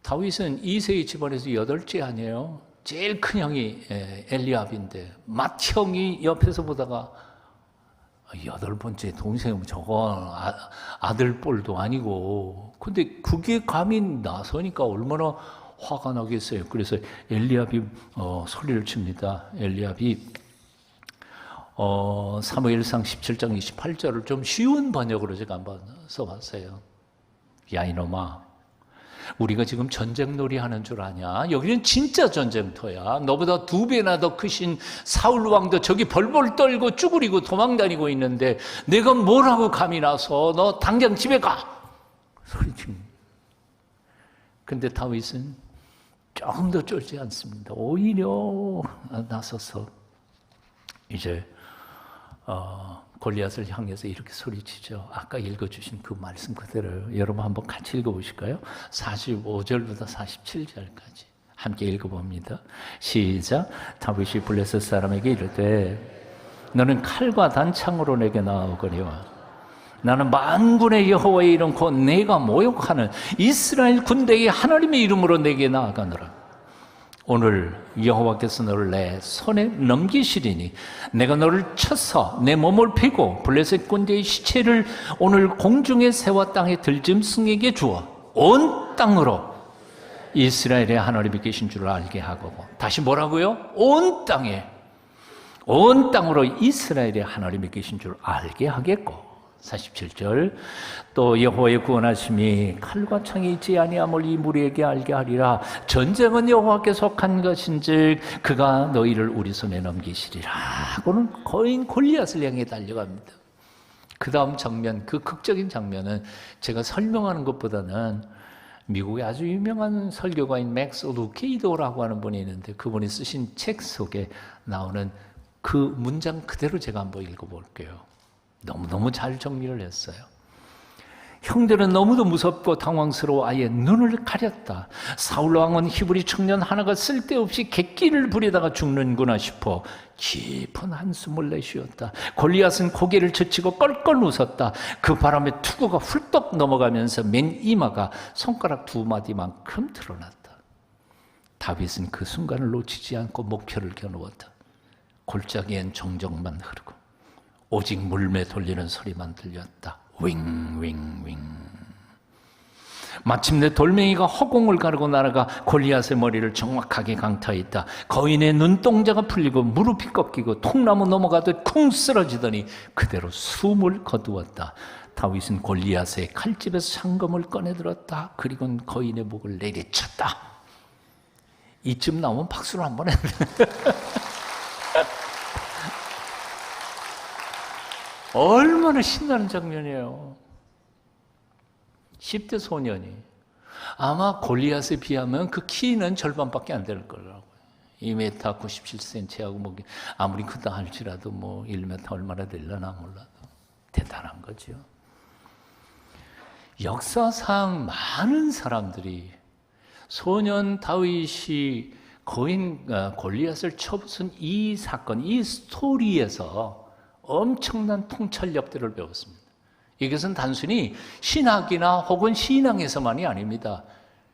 다윗은 이세의 집안에서 8째 아니에요. 제일 큰 형이 엘리압인데 맏형이 옆에서 보다가 8번째 동생은 저건 아들뻘도 아니고, 근데 그게 감히 나서니까 얼마나 화가 나겠어요. 그래서 엘리압이 소리를 칩니다. 엘리압이 사무엘상 17장 28절을 좀 쉬운 번역으로 제가 한번 써봤어요. 야 이놈아, 우리가 지금 전쟁놀이 하는 줄 아냐? 여기는 진짜 전쟁터야. 너보다 2배나 더 크신 사울 왕도 저기 벌벌 떨고 쭈그리고 도망다니고 있는데 내가 뭐라고 감히 나서 너 당장 집에 가! 소리칩니다. 근데 다윗은 조금 더 쫄지 않습니다. 오히려 나서서 이제 골리앗을 향해서 이렇게 소리치죠. 아까 읽어주신 그 말씀 그대로요. 여러분 한번 같이 읽어보실까요? 45절부터 47절까지 함께 읽어봅니다. 시작. 다윗이 블레셋 사람에게 이르되 너는 칼과 단창으로 내게 나아오거니와 나는 만군의 여호와의 이름 곧 내가 모욕하는 이스라엘 군대의 하나님의 이름으로 내게 나아가노라. 오늘 여호와께서 너를 내 손에 넘기시리니 내가 너를 쳐서 내 몸을 베고 블레셋 군대의 시체를 오늘 공중의 새와 땅의 들짐승에게 주어 온 땅으로 이스라엘의 하나님이 계신 줄을 알게 하고, 다시 뭐라고요? 온 땅으로 이스라엘의 하나님이 계신 줄 알게 하겠고, 47절 또 여호와의 구원하심이 칼과 창이 있지 아니함을 이 무리에게 알게 하리라. 전쟁은 여호와께 속한 것인즉 그가 너희를 우리 손에 넘기시리라 하고는 거인 골리앗을 향해 달려갑니다. 그 다음 장면, 그 극적인 장면은 제가 설명하는 것보다는 미국의 아주 유명한 설교가인 맥스 루케이도라고 하는 분이 있는데 그분이 쓰신 책 속에 나오는 그 문장 그대로 제가 한번 읽어볼게요. 너무너무 잘 정리를 했어요. 형들은 너무도 무섭고 당황스러워 아예 눈을 가렸다. 사울 왕은 히브리 청년 하나가 쓸데없이 객기를 부리다가 죽는구나 싶어 깊은 한숨을 내쉬었다. 골리앗은 고개를 젖히고 껄껄 웃었다. 그 바람에 투구가 훌떡 넘어가면서 맨 이마가 손가락 2마디만큼 드러났다. 다윗은 그 순간을 놓치지 않고 목표를 겨누었다. 골짜기엔 정적만 흐르고 오직 물매 돌리는 소리만 들렸다. 윙윙윙. 마침내 돌멩이가 허공을 가르고 날아가 골리앗의 머리를 정확하게 강타했다. 거인의 눈동자가 풀리고 무릎이 꺾이고 통나무 넘어가듯 쿵 쓰러지더니 그대로 숨을 거두었다. 다윗은 골리앗의 칼집에서 상검을 꺼내들었다. 그리고 거인의 목을 내리쳤다. 이쯤 나오면 박수를 한번 해야 돼. 얼마나 신나는 장면이에요. 10대 소년이 아마 골리앗에 비하면 그 키는 절반밖에 안 될 거라고요. 2m 97cm하고 뭐 아무리 크다 할지라도 뭐 1m 얼마나 되려나 몰라도 대단한 거죠. 역사상 많은 사람들이 소년 다윗이 거인 골리앗을 쳐부순 이 사건, 이 스토리에서 엄청난 통찰력들을 배웠습니다. 이것은 단순히 신학이나 혹은 신앙에서만이 아닙니다.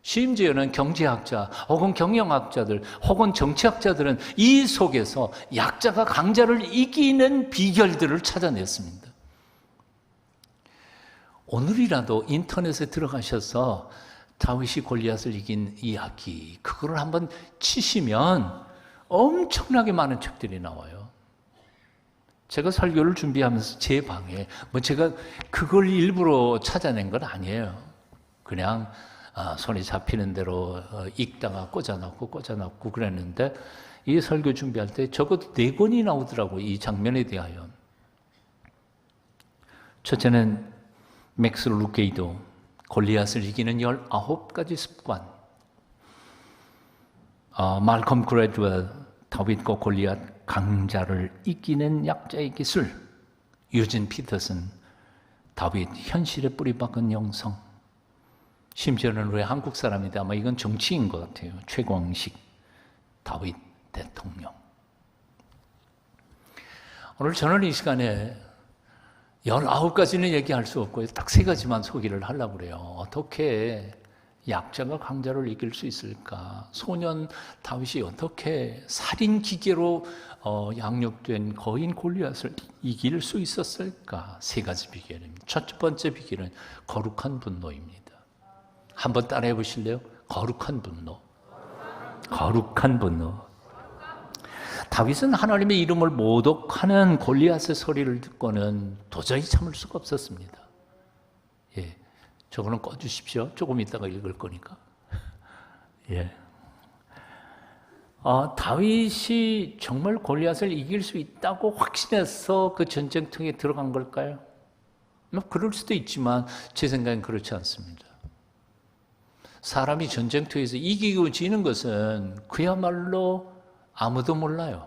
심지어는 경제학자 혹은 경영학자들 혹은 정치학자들은 이 속에서 약자가 강자를 이기는 비결들을 찾아냈습니다. 오늘이라도 인터넷에 들어가셔서 다윗이 골리앗을 이긴 이야기, 그거를 한번 치시면 엄청나게 많은 책들이 나와요. 제가 설교를 준비하면서 제 방에 제가 그걸 일부러 찾아낸 건 아니에요. 그냥 손이 잡히는 대로 읽다가 꽂아놨고 그랬는데 이 설교 준비할 때 적어도 4권이 나오더라고요. 이 장면에 대하여. 첫째는 맥스 루게이도 골리앗을 이기는 19가지 습관, 말컴 그레드웰 다윗과 골리앗 강자를 이기는 약자의 기술, 유진 피터슨 다윗 현실에 뿌리박은 영성, 심지어는 우리 한국 사람인데 아마 이건 정치인 것 같아요. 최광식 다윗 대통령. 오늘 저는 이 시간에 19가지는 얘기할 수 없고요. 딱 3가지만 소개를 하려고 그래요. 어떻게 약자가 강자를 이길 수 있을까? 소년 다윗이 어떻게 살인 기계로 양육된 거인 골리앗을 이길 수 있었을까? 3가지 비결입니다. 첫 번째 비결은 거룩한 분노입니다. 한번 따라해 보실래요? 거룩한 분노. 거룩한 분노. 다윗은 하나님의 이름을 모독하는 골리앗의 소리를 듣고는 도저히 참을 수가 없었습니다. 예, 저거는 꺼주십시오. 조금 있다가 읽을 거니까. 예. 다윗이 정말 골리앗을 이길 수 있다고 확신해서 그 전쟁터에 들어간 걸까요? 뭐 그럴 수도 있지만 제 생각엔 그렇지 않습니다. 사람이 전쟁터에서 이기고 지는 것은 그야말로 아무도 몰라요.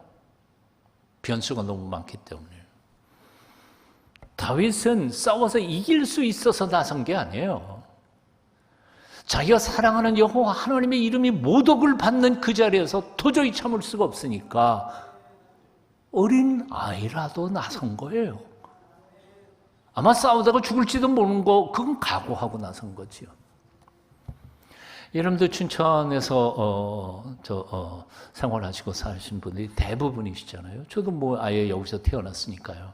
변수가 너무 많기 때문에. 다윗은 싸워서 이길 수 있어서 나선 게 아니에요. 자기가 사랑하는 여호와 하나님의 이름이 모독을 받는 그 자리에서 도저히 참을 수가 없으니까 어린 아이라도 나선 거예요. 아마 싸우다가 죽을지도 모르는 거 그건 각오하고 나선 거지요. 여러분들 춘천에서 생활하시고 사신 분들이 대부분이시잖아요. 저도 뭐 아예 여기서 태어났으니까요.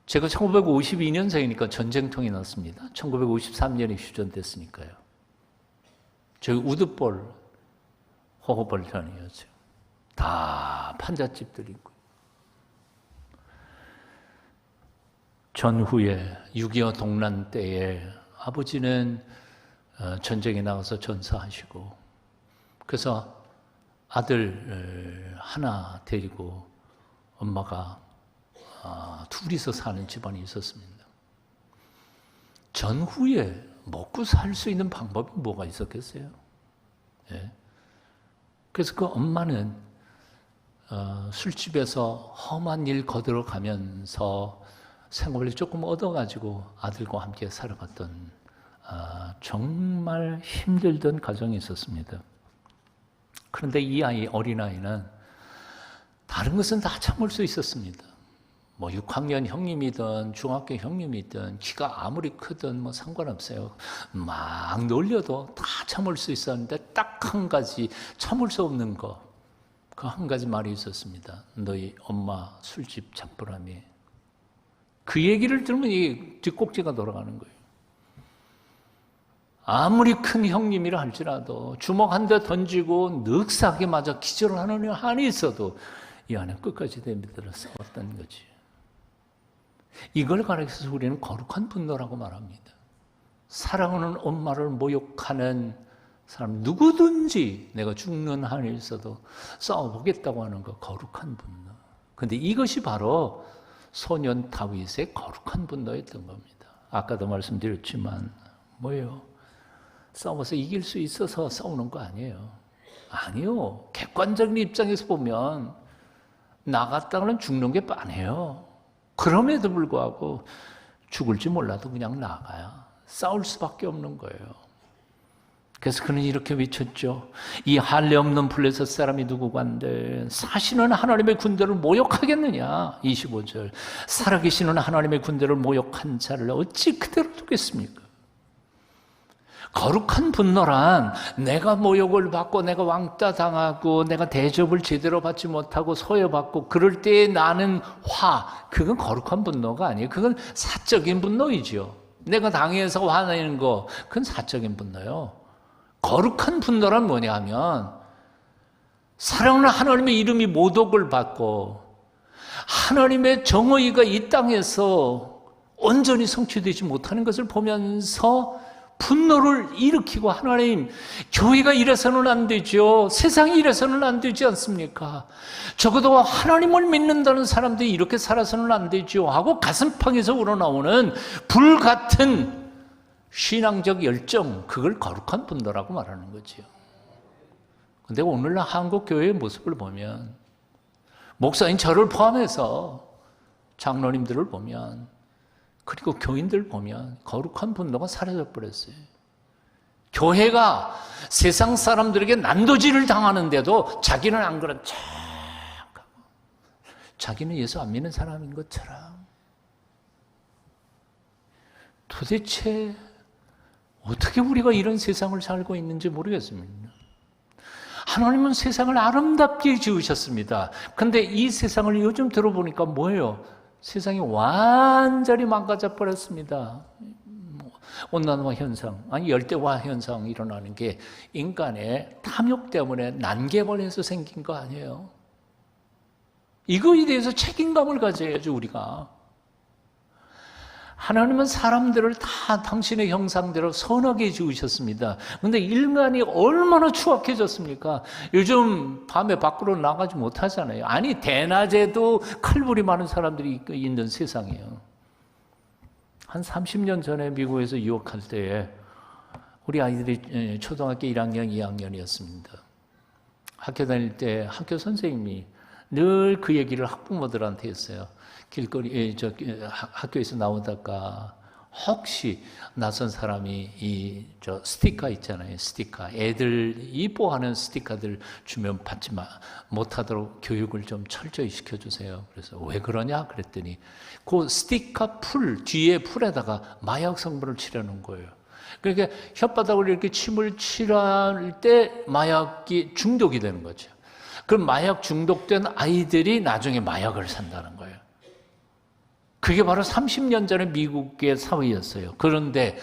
제가 1952년생이니까 전쟁통이 났습니다. 1953년에 휴전됐으니까요. 저희 우드볼 호호벌전이었죠. 다 판잣집들이 있고요. 전후에 6.25 동란 때에 아버지는 전쟁에 나가서 전사하시고, 그래서 아들 하나 데리고 엄마가 둘이서 사는 집안이 있었습니다. 전후에 먹고 살 수 있는 방법이 뭐가 있었겠어요? 예. 그래서 그 엄마는 술집에서 험한 일 거들어 가면서 생활을 조금 얻어가지고 아들과 함께 살아갔던 정말 힘들던 가정이 있었습니다. 그런데 이 어린아이는 다른 것은 다 참을 수 있었습니다. 뭐 6학년 형님이든 중학교 형님이든 키가 아무리 크든 뭐 상관없어요. 막 놀려도 다 참을 수 있었는데 딱 한 가지 참을 수 없는 거, 그 한 가지 말이 있었습니다. 너희 엄마 술집 잡부라며. 그 얘기를 들으면 이 뒷꼭지가 돌아가는 거예요. 아무리 큰 형님이라 할지라도 주먹 한 대 던지고 늑사하게 맞아 기절하는 한이 있어도 이 안에 끝까지 대미들을 싸웠던 거지. 이걸 가리켜서 우리는 거룩한 분노라고 말합니다. 사랑하는 엄마를 모욕하는 사람 누구든지 내가 죽는 한이 있어도 싸워보겠다고 하는 거, 거룩한 분노. 그런데 이것이 바로 소년 다윗의 거룩한 분노였던 겁니다. 아까도 말씀드렸지만 뭐예요? 싸워서 이길 수 있어서 싸우는 거 아니에요. 아니요. 객관적인 입장에서 보면 나갔다가는 죽는 게 뻔해요. 그럼에도 불구하고 죽을지 몰라도 그냥 나가요. 싸울 수밖에 없는 거예요. 그래서 그는 이렇게 외쳤죠. 이 할례 없는 블레셋 사람이 누구간데 사시는 하나님의 군대를 모욕하겠느냐. 25절. 살아계시는 하나님의 군대를 모욕한 자를 어찌 그대로 두겠습니까? 거룩한 분노란 내가 모욕을 받고 내가 왕따 당하고 내가 대접을 제대로 받지 못하고 소외받고 그럴 때에 나는 그건 거룩한 분노가 아니에요. 그건 사적인 분노이죠. 내가 당해서 화내는 거 그건 사적인 분노예요. 거룩한 분노란 뭐냐 하면 사랑하는 하나님의 이름이 모독을 받고 하나님의 정의가 이 땅에서 온전히 성취되지 못하는 것을 보면서 분노를 일으키고 하나님, 교회가 이래서는 안 되죠. 세상이 이래서는 안 되지 않습니까? 적어도 하나님을 믿는다는 사람들이 이렇게 살아서는 안 되죠 하고 가슴팍에서 우러나오는 불같은 신앙적 열정, 그걸 거룩한 분노라고 말하는 거죠. 근데 오늘날 한국 교회의 모습을 보면 목사인 저를 포함해서 장로님들을 보면 그리고 교인들 보면 거룩한 분노가 사라져 버렸어요. 교회가 세상 사람들에게 난도질을 당하는데도 자기는 안 그런 척하고 자기는 예수 안 믿는 사람인 것처럼. 도대체 어떻게 우리가 이런 세상을 살고 있는지 모르겠습니다. 하나님은 세상을 아름답게 지으셨습니다. 근데 이 세상을 요즘 들어보니까 뭐예요? 세상이 완전히 망가져 버렸습니다. 온난화 현상, 열대화 현상이 일어나는 게 인간의 탐욕 때문에 난개발해서 생긴 거 아니에요? 이거에 대해서 책임감을 가져야죠, 우리가. 하나님은 사람들을 다 당신의 형상대로 선하게 지으셨습니다. 그런데 인간이 얼마나 추악해졌습니까? 요즘 밤에 밖으로 나가지 못하잖아요. 아니, 대낮에도 칼불이 많은 사람들이 있는 세상이에요. 한 30년 전에 미국에서 유학할 때에 우리 아이들이 초등학교 1학년, 2학년이었습니다. 학교 다닐 때 학교 선생님이 늘 그 얘기를 학부모들한테 했어요. 길거리, 학교에서 나오다가 혹시 낯선 사람이 스티커 있잖아요. 스티커. 애들 이뻐하는 스티커들 주면 받지 못하도록 교육을 좀 철저히 시켜주세요. 그래서 왜 그러냐? 그랬더니 그 스티커 뒤에 풀에다가 마약 성분을 칠하는 거예요. 그러니까 혓바닥을 이렇게 침을 칠할 때 마약이 중독이 되는 거죠. 그럼 마약 중독된 아이들이 나중에 마약을 산다는 거예요. 그게 바로 30년 전에 미국의 사회였어요. 그런데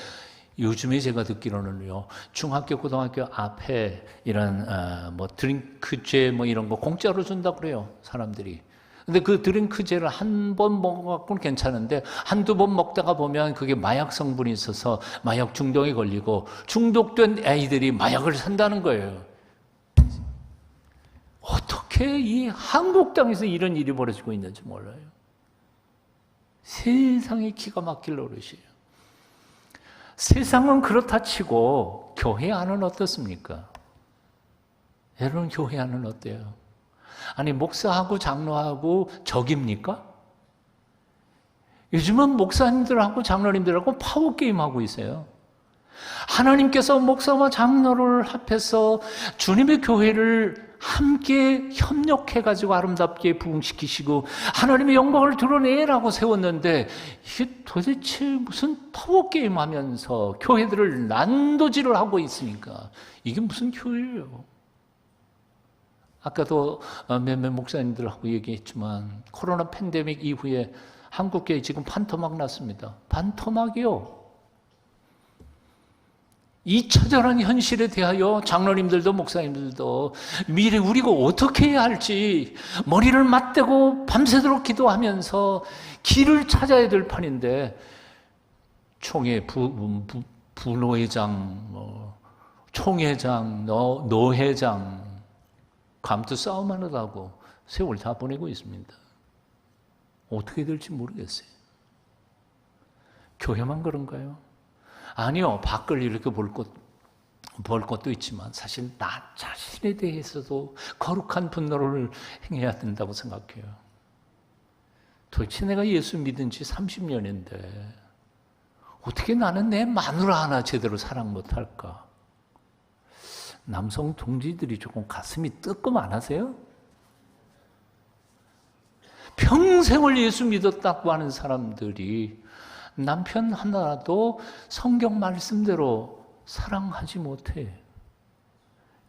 요즘에 제가 듣기로는요, 중학교, 고등학교 앞에 이런 드링크제 이런 거 공짜로 준다고 그래요, 사람들이. 근데 그 드링크제를 한 번 먹어갖고는 괜찮은데 한두 번 먹다가 보면 그게 마약 성분이 있어서 마약 중독에 걸리고 중독된 아이들이 마약을 산다는 거예요. 어떻게 이 한국 땅에서 이런 일이 벌어지고 있는지 몰라요. 세상이 기가 막힐 노릇이에요. 세상은 그렇다 치고 교회 안은 어떻습니까? 여러분, 교회 안은 어때요? 아니, 목사하고 장로하고 적입니까? 요즘은 목사님들하고 장로님들하고 파워게임 하고 있어요. 하나님께서 목사와 장로를 합해서 주님의 교회를 함께 협력해가지고 아름답게 부흥시키시고 하나님의 영광을 드러내라고 세웠는데 이게 도대체 무슨 파워게임 하면서 교회들을 난도질을 하고 있으니까 이게 무슨 교회예요? 아까도 몇몇 목사님들하고 얘기했지만 코로나 팬데믹 이후에 한국교회 지금 반토막 났습니다. 반토막이요. 이 처절한 현실에 대하여 장로님들도 목사님들도 미래 우리가 어떻게 해야 할지 머리를 맞대고 밤새도록 기도하면서 길을 찾아야 될 판인데 총회 부노회장, 총회장, 노회장 감투 싸움 하느라고 세월 다 보내고 있습니다. 어떻게 될지 모르겠어요. 교회만 그런가요? 아니요, 밖을 이렇게 볼 것 볼 것도 있지만 사실 나 자신에 대해서도 거룩한 분노를 행해야 된다고 생각해요. 도대체 내가 예수 믿은 지 30년인데 어떻게 나는 내 마누라 하나 제대로 사랑 못할까? 남성 동지들이 조금 가슴이 뜨끔 안 하세요? 평생을 예수 믿었다고 하는 사람들이 남편 하나라도 성경 말씀대로 사랑하지 못해.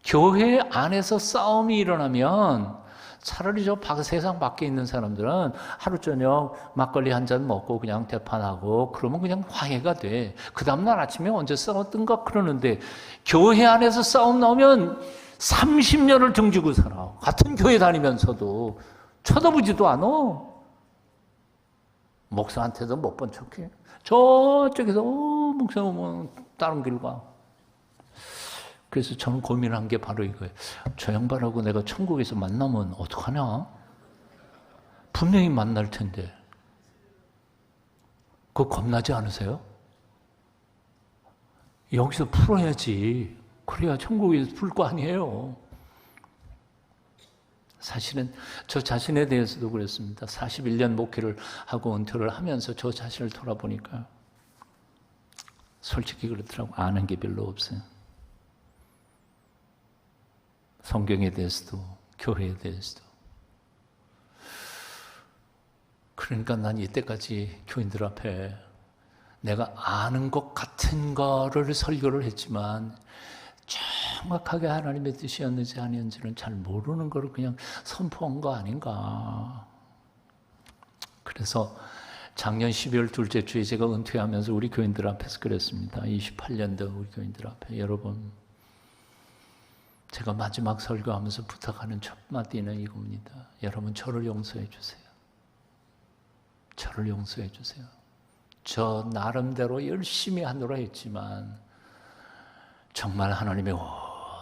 교회 안에서 싸움이 일어나면 차라리 저 세상 밖에 있는 사람들은 하루 저녁 막걸리 한 잔 먹고 그냥 대판하고 그러면 그냥 화해가 돼. 그 다음날 아침에 언제 싸웠던가 그러는데 교회 안에서 싸움 나오면 30년을 등지고 살아. 같은 교회 다니면서도 쳐다보지도 않아. 목사한테도 못 본 척해. 저쪽에서 목사 오면 다른 길 가. 그래서 저는 고민한 게 바로 이거예요. 저 양반하고 내가 천국에서 만나면 어떡하냐? 분명히 만날 텐데. 그거 겁나지 않으세요? 여기서 풀어야지. 그래야 천국에서 풀 거 아니에요. 사실은 저 자신에 대해서도 그랬습니다. 41년 목회를 하고 은퇴를 하면서 저 자신을 돌아보니까 솔직히 그렇더라고. 아는 게 별로 없어요. 성경에 대해서도 교회에 대해서도. 그러니까 난 이때까지 교인들 앞에 내가 아는 것 같은 거를 설교를 했지만 정확하게 하나님의 뜻이었는지 아니었는지는 잘 모르는 걸 그냥 선포한 거 아닌가. 그래서 작년 12월 둘째 주에 제가 은퇴하면서 우리 교인들 앞에서 그랬습니다. 28년도 우리 교인들 앞에 여러분, 제가 마지막 설교하면서 부탁하는 첫 마디는 이겁니다. 여러분, 저를 용서해 주세요. 저를 용서해 주세요. 저 나름대로 열심히 하느라 했지만 정말 하나님의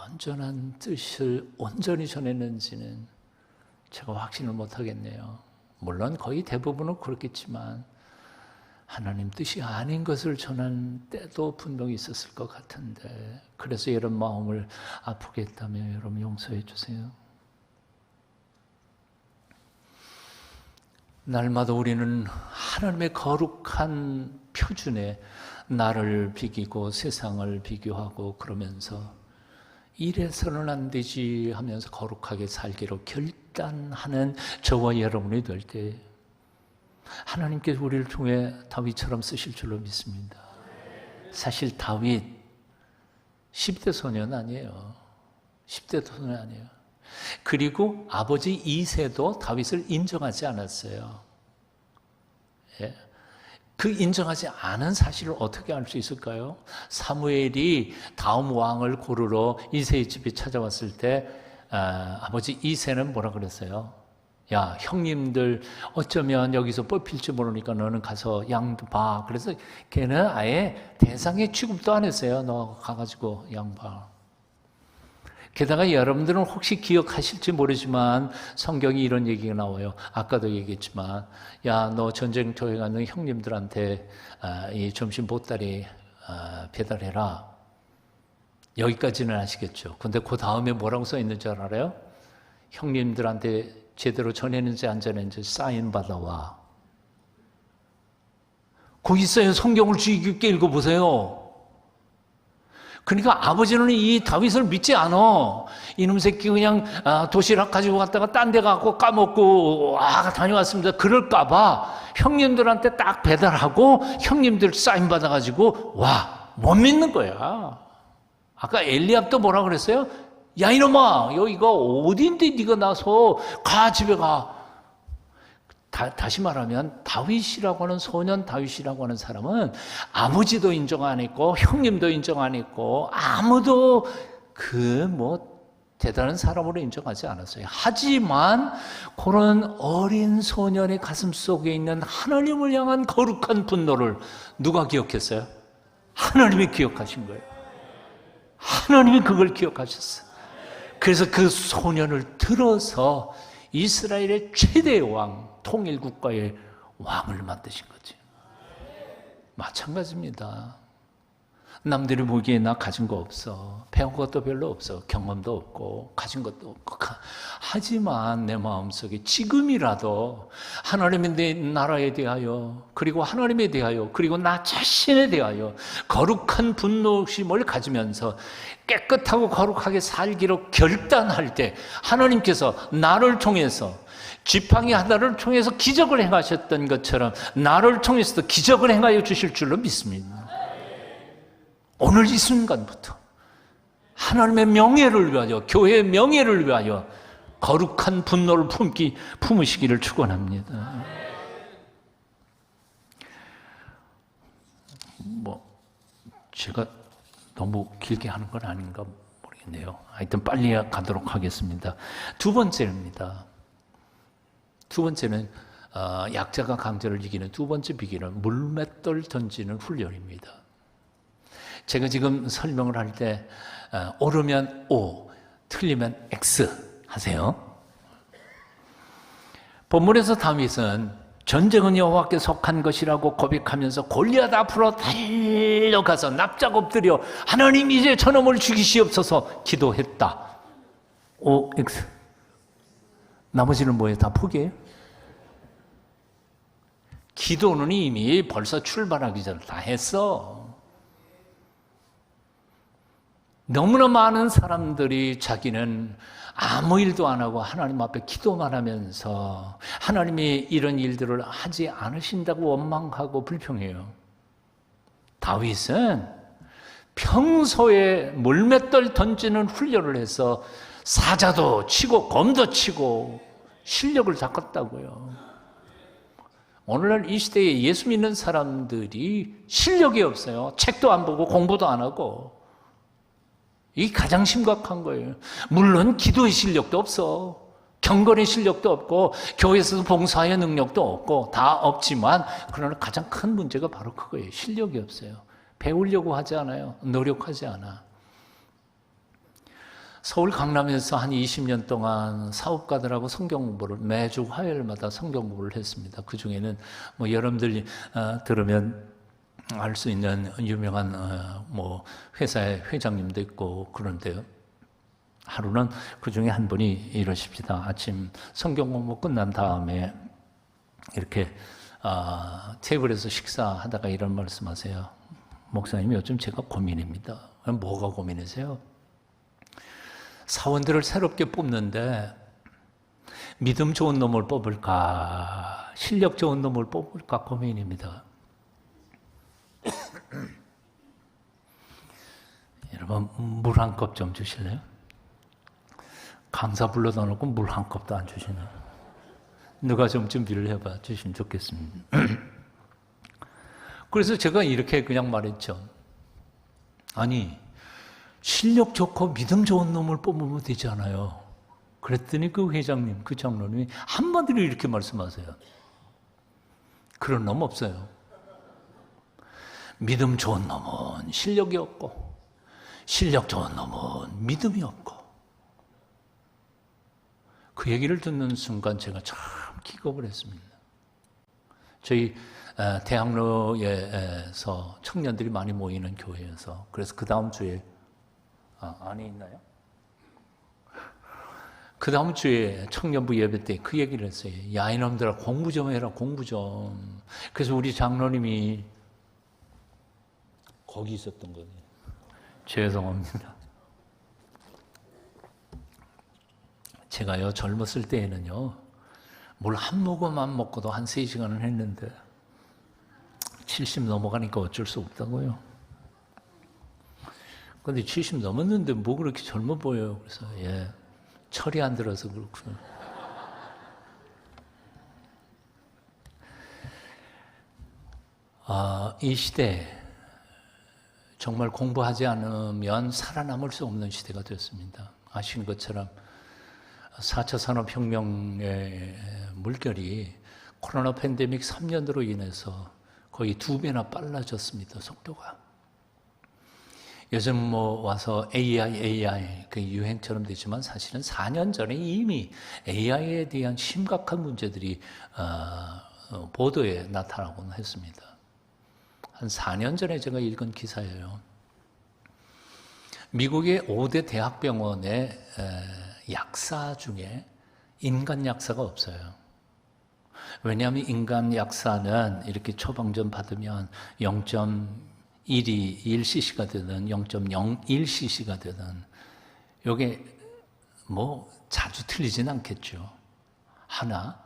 온전한 뜻을 온전히 전했는지는 제가 확신을 못하겠네요. 물론 거의 대부분은 그렇겠지만 하나님 뜻이 아닌 것을 전한 때도 분명히 있었을 것 같은데, 그래서 이런 마음을 아프게 했다면 여러분 용서해 주세요. 날마다 우리는 하나님의 거룩한 표준에 나를 비기고 세상을 비교하고 그러면서 이래서는 안 되지 하면서 거룩하게 살기로 결단하는 저와 여러분이 될 때 하나님께서 우리를 통해 다윗처럼 쓰실 줄로 믿습니다. 사실 다윗 10대 소년 아니에요. 10대 소년 아니에요. 그리고 아버지 이새도 다윗을 인정하지 않았어요. 예. 그 인정하지 않은 사실을 어떻게 알 수 있을까요? 사무엘이 다음 왕을 고르러 이새의 집에 찾아왔을 때 아버지 이새는 뭐라 그랬어요? 야, 형님들 어쩌면 여기서 뽑힐지 모르니까 너는 가서 양도 봐. 그래서 걔는 아예 대상의 취급도 안 했어요. 너 가가지고 양 봐. 게다가 여러분들은 혹시 기억하실지 모르지만 성경이 이런 얘기가 나와요. 아까도 얘기했지만, 야, 너 전쟁터에 가는 형님들한테 이 점심 보따리 배달해라. 여기까지는 아시겠죠. 근데 그 다음에 뭐라고 써 있는 줄 알아요? 형님들한테 제대로 전했는지 안 전했는지 사인 받아와. 거기 있어요. 성경을 주의 깊게 읽어보세요. 그러니까 아버지는 이 다윗을 믿지 않아. 이놈 새끼 그냥 도시락 가지고 갔다가 딴 데 가고 까먹고 다녀왔습니다. 그럴까봐 형님들한테 딱 배달하고 형님들 사인 받아가지고 와, 못 믿는 거야. 아까 엘리압도 뭐라 그랬어요? 야, 이놈아, 여기가 어딘데 네가 나서 가, 집에 가. 다시 말하면 다윗이라고 하는 소년 다윗이라고 하는 사람은 아버지도 인정 안 했고 형님도 인정 안 했고 아무도 대단한 사람으로 인정하지 않았어요. 하지만 그런 어린 소년의 가슴 속에 있는 하나님을 향한 거룩한 분노를 누가 기억했어요? 하나님이 기억하신 거예요. 하나님이 그걸 기억하셨어요. 그래서 그 소년을 들어서 이스라엘의 최대의 왕, 통일국가의 왕을 만드신 거지. 마찬가지입니다. 남들이 보기에 나 가진 거 없어. 배운 것도 별로 없어. 경험도 없고 가진 것도 없고. 하지만 내 마음속에 지금이라도 하나님의 내 나라에 대하여, 그리고 하나님에 대하여, 그리고 나 자신에 대하여 거룩한 분노심을 가지면서 깨끗하고 거룩하게 살기로 결단할 때 하나님께서 나를 통해서, 지팡이 하나를 통해서 기적을 행하셨던 것처럼 나를 통해서도 기적을 행하여 주실 줄로 믿습니다. 오늘 이 순간부터 하나님의 명예를 위하여, 교회의 명예를 위하여 거룩한 분노를 품으시기를 축원합니다. 제가 너무 길게 하는 건 아닌가 모르겠네요. 하여튼 빨리 가도록 하겠습니다. 두 번째입니다. 두 번째는 약자가 강자를 이기는 두 번째 비결은 물맷돌 던지는 훈련입니다. 제가 지금 설명을 할 때 옳으면 O, 틀리면 X 하세요. 본문에서 다윗은 전쟁은 여호와께 속한 것이라고 고백하면서 골리앗 앞으로 달려가서 납작 엎드려 하나님 이제 저놈을 죽이시옵소서 기도했다. O, X. 나머지는 뭐예요? 다 포기해요? 기도는 이미 벌써 출발하기 전에 다 했어. 너무나 많은 사람들이 자기는 아무 일도 안 하고 하나님 앞에 기도만 하면서 하나님이 이런 일들을 하지 않으신다고 원망하고 불평해요. 다윗은 평소에 물맷돌 던지는 훈련을 해서 사자도 치고 곰도 치고 실력을 닦았다고요. 오늘날 이 시대에 예수 믿는 사람들이 실력이 없어요. 책도 안 보고 공부도 안 하고. 이게 가장 심각한 거예요. 물론 기도의 실력도 없어. 경건의 실력도 없고 교회에서도 봉사의 능력도 없고 다 없지만, 그러나 가장 큰 문제가 바로 그거예요. 실력이 없어요. 배우려고 하지 않아요. 노력하지 않아. 서울 강남에서 한 20년 동안 사업가들하고 성경 공부를 매주 화요일마다 성경 공부를 했습니다. 그 중에는 여러분들이 들으면 알 수 있는 유명한 회사의 회장님도 있고 그런데요. 하루는 그 중에 한 분이 이러십니다. 아침 성경 공부 끝난 다음에 이렇게 테이블에서 식사하다가 이런 말씀하세요. 목사님, 요즘 제가 고민입니다. 뭐가 고민이세요? 사원들을 새롭게 뽑는데 믿음 좋은 놈을 뽑을까, 실력 좋은 놈을 뽑을까 고민입니다. 여러분, 물 한 컵 좀 주실래요? 강사 불러다 놓고 물 한 컵도 안 주시네. 누가 좀 준비를 해봐 주시면 좋겠습니다. 그래서 제가 이렇게 그냥 말했죠. 아니, 실력 좋고 믿음 좋은 놈을 뽑으면 되지 않아요? 그랬더니 그 회장님, 그 장로님이 한마디로 이렇게 말씀하세요. 그런 놈 없어요. 믿음 좋은 놈은 실력이 없고 실력 좋은 놈은 믿음이 없고. 그 얘기를 듣는 순간 제가 참 기겁을 했습니다. 저희 대학로에서 청년들이 많이 모이는 교회에서, 그래서 그 다음 주에 안에 있나요? 그 다음 주에 청년부 예배 때 그 얘기를 했어요. 야, 이놈들아, 공부 좀 해라, 공부 좀. 그래서 우리 장로님이 거기 있었던 거예요. 죄송합니다. 제가요, 젊었을 때에는요, 물 한 모금만 먹고도 한 3시간을 했는데 70 넘어가니까 어쩔 수 없다고요. 근데 70 넘었는데 뭐 그렇게 젊어 보여요. 그래서 철이 안 들어서 그렇고요. 이 시대 정말 공부하지 않으면 살아남을 수 없는 시대가 됐습니다. 아시는 것처럼 4차 산업혁명의 물결이 코로나 팬데믹 3년으로 인해서 거의 2배나 빨라졌습니다. 속도가. 요즘 와서 AI 그 유행처럼 되지만 사실은 4년 전에 이미 AI에 대한 심각한 문제들이 보도에 나타나곤 했습니다. 한 4년 전에 제가 읽은 기사예요. 미국의 5대 대학병원의 약사 중에 인간 약사가 없어요. 왜냐하면 인간 약사는 이렇게 처방전 받으면 0.1이 1cc가 되든 0.01cc가 되든 이게 뭐 자주 틀리진 않겠죠. 하나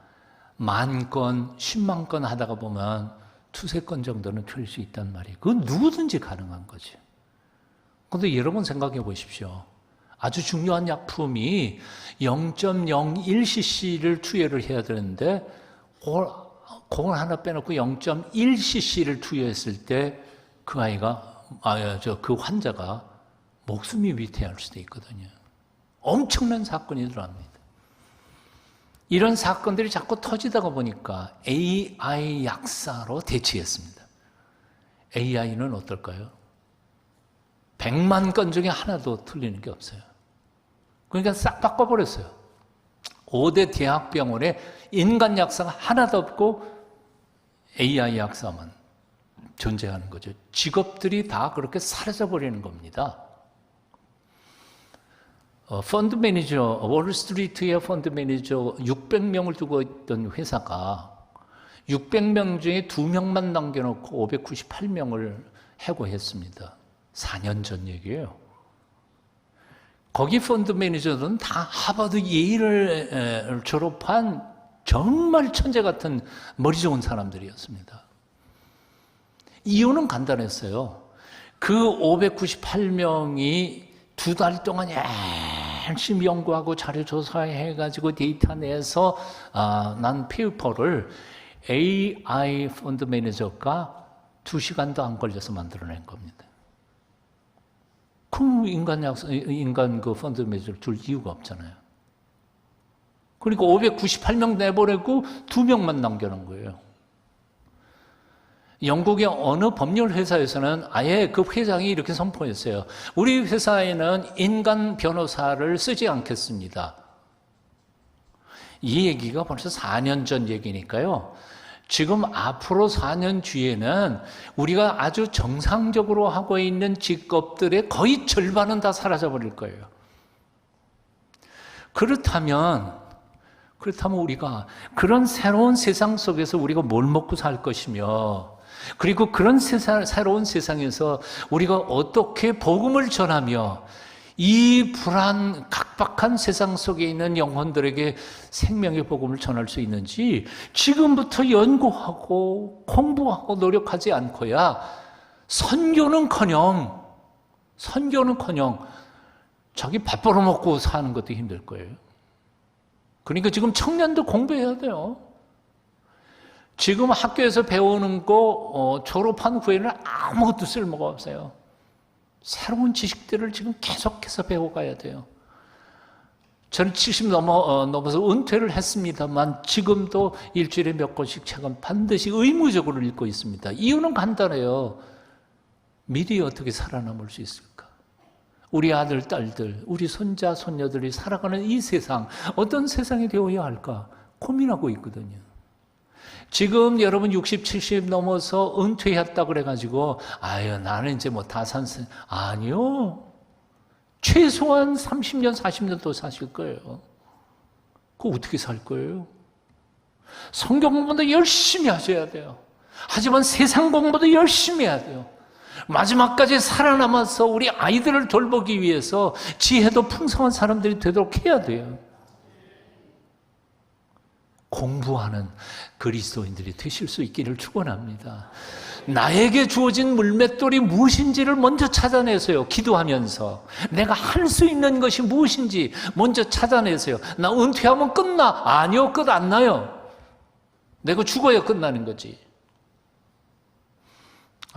10,000건, 10만 건 하다가 보면 2-3건 정도는 틀릴 수 있단 말이에요. 그건 누구든지 가능한 거죠. 그런데 여러분 생각해 보십시오. 아주 중요한 약품이 0.01cc를 투여를 해야 되는데 그걸 하나 빼놓고 0.1cc를 투여했을 때 그 아이가, 그 환자가 목숨이 위태할 수도 있거든요. 엄청난 사건이 일어납니다. 이런 사건들이 자꾸 터지다가 보니까 AI 약사로 대치했습니다. AI는 어떨까요? 100만 건 중에 하나도 틀리는 게 없어요. 그러니까 싹 바꿔버렸어요. 5대 대학병원에 인간 약사가 하나도 없고 AI 약사만 존재하는 거죠. 직업들이 다 그렇게 사라져버리는 겁니다. 펀드 매니저, 월스트리트의 펀드 매니저 600명을 두고 있던 회사가 600명 중에 2명만 남겨놓고 598명을 해고했습니다. 4년 전 얘기예요. 거기 펀드 매니저들은 다 하버드 예일을 졸업한 정말 천재 같은 머리 좋은 사람들이었습니다. 이유는 간단했어요. 그 598명이 2달 동안 열심히 연구하고 자료 조사해가지고 데이터 내서 난 페이퍼를 AI 펀드 매니저가 2시간도 안 걸려서 만들어낸 겁니다. 그럼 인간 그 펀드 매니저를 둘 이유가 없잖아요. 그러니까 598명 내보내고 2명만 남겨놓은 거예요. 영국의 어느 법률 회사에서는 아예 그 회장이 이렇게 선포했어요. 우리 회사에는 인간 변호사를 쓰지 않겠습니다. 이 얘기가 벌써 4년 전 얘기니까요. 지금 앞으로 4년 뒤에는 우리가 아주 정상적으로 하고 있는 직업들의 거의 절반은 다 사라져버릴 거예요. 그렇다면 우리가 그런 새로운 세상 속에서 우리가 뭘 먹고 살 것이며, 그리고 그런 새로운 세상에서 우리가 어떻게 복음을 전하며 이 각박한 세상 속에 있는 영혼들에게 생명의 복음을 전할 수 있는지 지금부터 연구하고 공부하고 노력하지 않고야 선교는커녕 자기 밥 벌어먹고 사는 것도 힘들 거예요. 그러니까 지금 청년도 공부해야 돼요. 지금 학교에서 배우는 거 졸업한 후에는 아무것도 쓸모가 없어요. 새로운 지식들을 지금 계속해서 배워가야 돼요. 저는 70 넘어서 은퇴를 했습니다만 지금도 일주일에 몇 권씩 책은 반드시 의무적으로 읽고 있습니다. 이유는 간단해요. 미래에 어떻게 살아남을 수 있을까? 우리 아들, 딸들, 우리 손자, 손녀들이 살아가는 이 세상, 어떤 세상이 되어야 할까 고민하고 있거든요. 지금 여러분 60, 70 넘어서 은퇴했다 그래가지고 나는 이제 뭐 다 산세. 아니요. 최소한 30년, 40년 더 사실 거예요. 그거 어떻게 살 거예요? 성경 공부도 열심히 하셔야 돼요. 하지만 세상 공부도 열심히 해야 돼요. 마지막까지 살아남아서 우리 아이들을 돌보기 위해서 지혜도 풍성한 사람들이 되도록 해야 돼요. 공부하는 그리스도인들이 되실 수 있기를 축원합니다. 나에게 주어진 물맷돌이 무엇인지를 먼저 찾아내세요. 기도하면서 내가 할 수 있는 것이 무엇인지 먼저 찾아내세요. 나 은퇴하면 끝나? 아니요, 끝 안 나요. 내가 죽어야 끝나는 거지.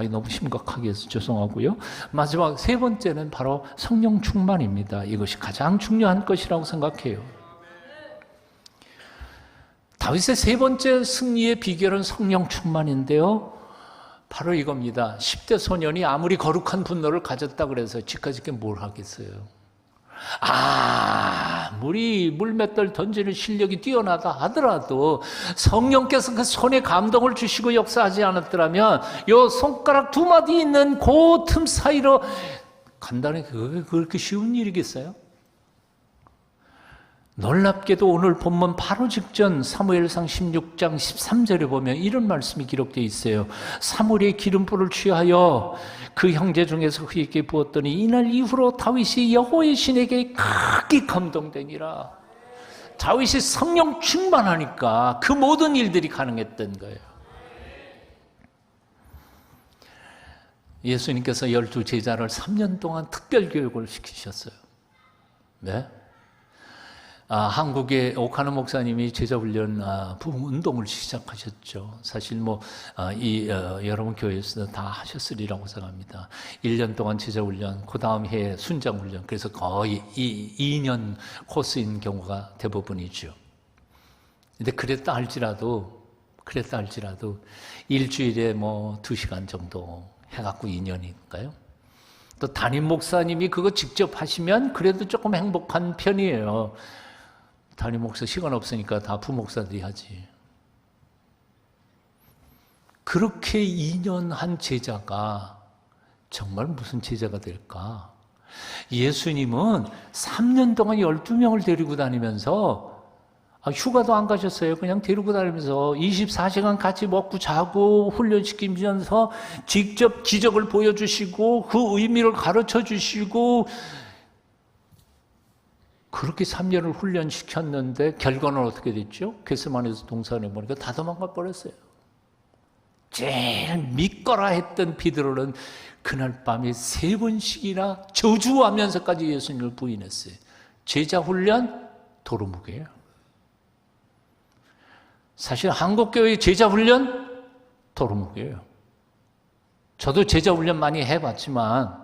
너무 심각하게 해서 죄송하고요. 마지막 3번째는 바로 성령 충만입니다. 이것이 가장 중요한 것이라고 생각해요. 다윗의 3번째 승리의 비결은 성령 충만인데요. 바로 이겁니다. 10대 소년이 아무리 거룩한 분노를 가졌다 그래서 지금까지 뭘 하겠어요. 아무리 물맷돌 던지는 실력이 뛰어나다 하더라도 성령께서 그 손에 감동을 주시고 역사하지 않았더라면 요 손가락 2마디 있는 그 틈 사이로 간단하게 그게 그렇게 쉬운 일이겠어요? 놀랍게도 오늘 본문 바로 직전 사무엘상 16장 13절에 보면 이런 말씀이 기록되어 있어요. 사무엘의 기름불을 취하여 그 형제 중에서 그에게 부었더니 이날 이후로 다윗이 여호와의 신에게 크게 감동되니라. 다윗이 성령 충만하니까 그 모든 일들이 가능했던 거예요. 예수님께서 12 제자를 3년 동안 특별 교육을 시키셨어요. 네? 한국의 오카노 목사님이 제자훈련 부흥운동을 시작하셨죠. 사실 여러분 교회에서도 다 하셨으리라고 생각합니다. 1년 동안 제자훈련, 그 다음 해에 순장훈련, 그래서 거의 2년 코스인 경우가 대부분이죠. 근데 그랬다 할지라도 일주일에 2시간 정도 해갖고 2년인가요? 또 담임 목사님이 그거 직접 하시면 그래도 조금 행복한 편이에요. 담임 목사 시간 없으니까 다 부목사들이 하지. 그렇게 2년 한 제자가 정말 무슨 제자가 될까? 예수님은 3년 동안 12명을 데리고 다니면서 휴가도 안 가셨어요. 그냥 데리고 다니면서 24시간 같이 먹고 자고 훈련시키면서 직접 기적을 보여주시고 그 의미를 가르쳐 주시고 그렇게 3년을 훈련시켰는데 결과는 어떻게 됐죠? 겟세마네에서 동산에 보니까 다 도망가 버렸어요. 제일 믿거라 했던 베드로는 그날 밤에 3번씩이나 저주하면서까지 예수님을 부인했어요. 제자 훈련 도루묵이에요. 사실 한국교회 제자 훈련 도루묵이에요. 저도 제자 훈련 많이 해봤지만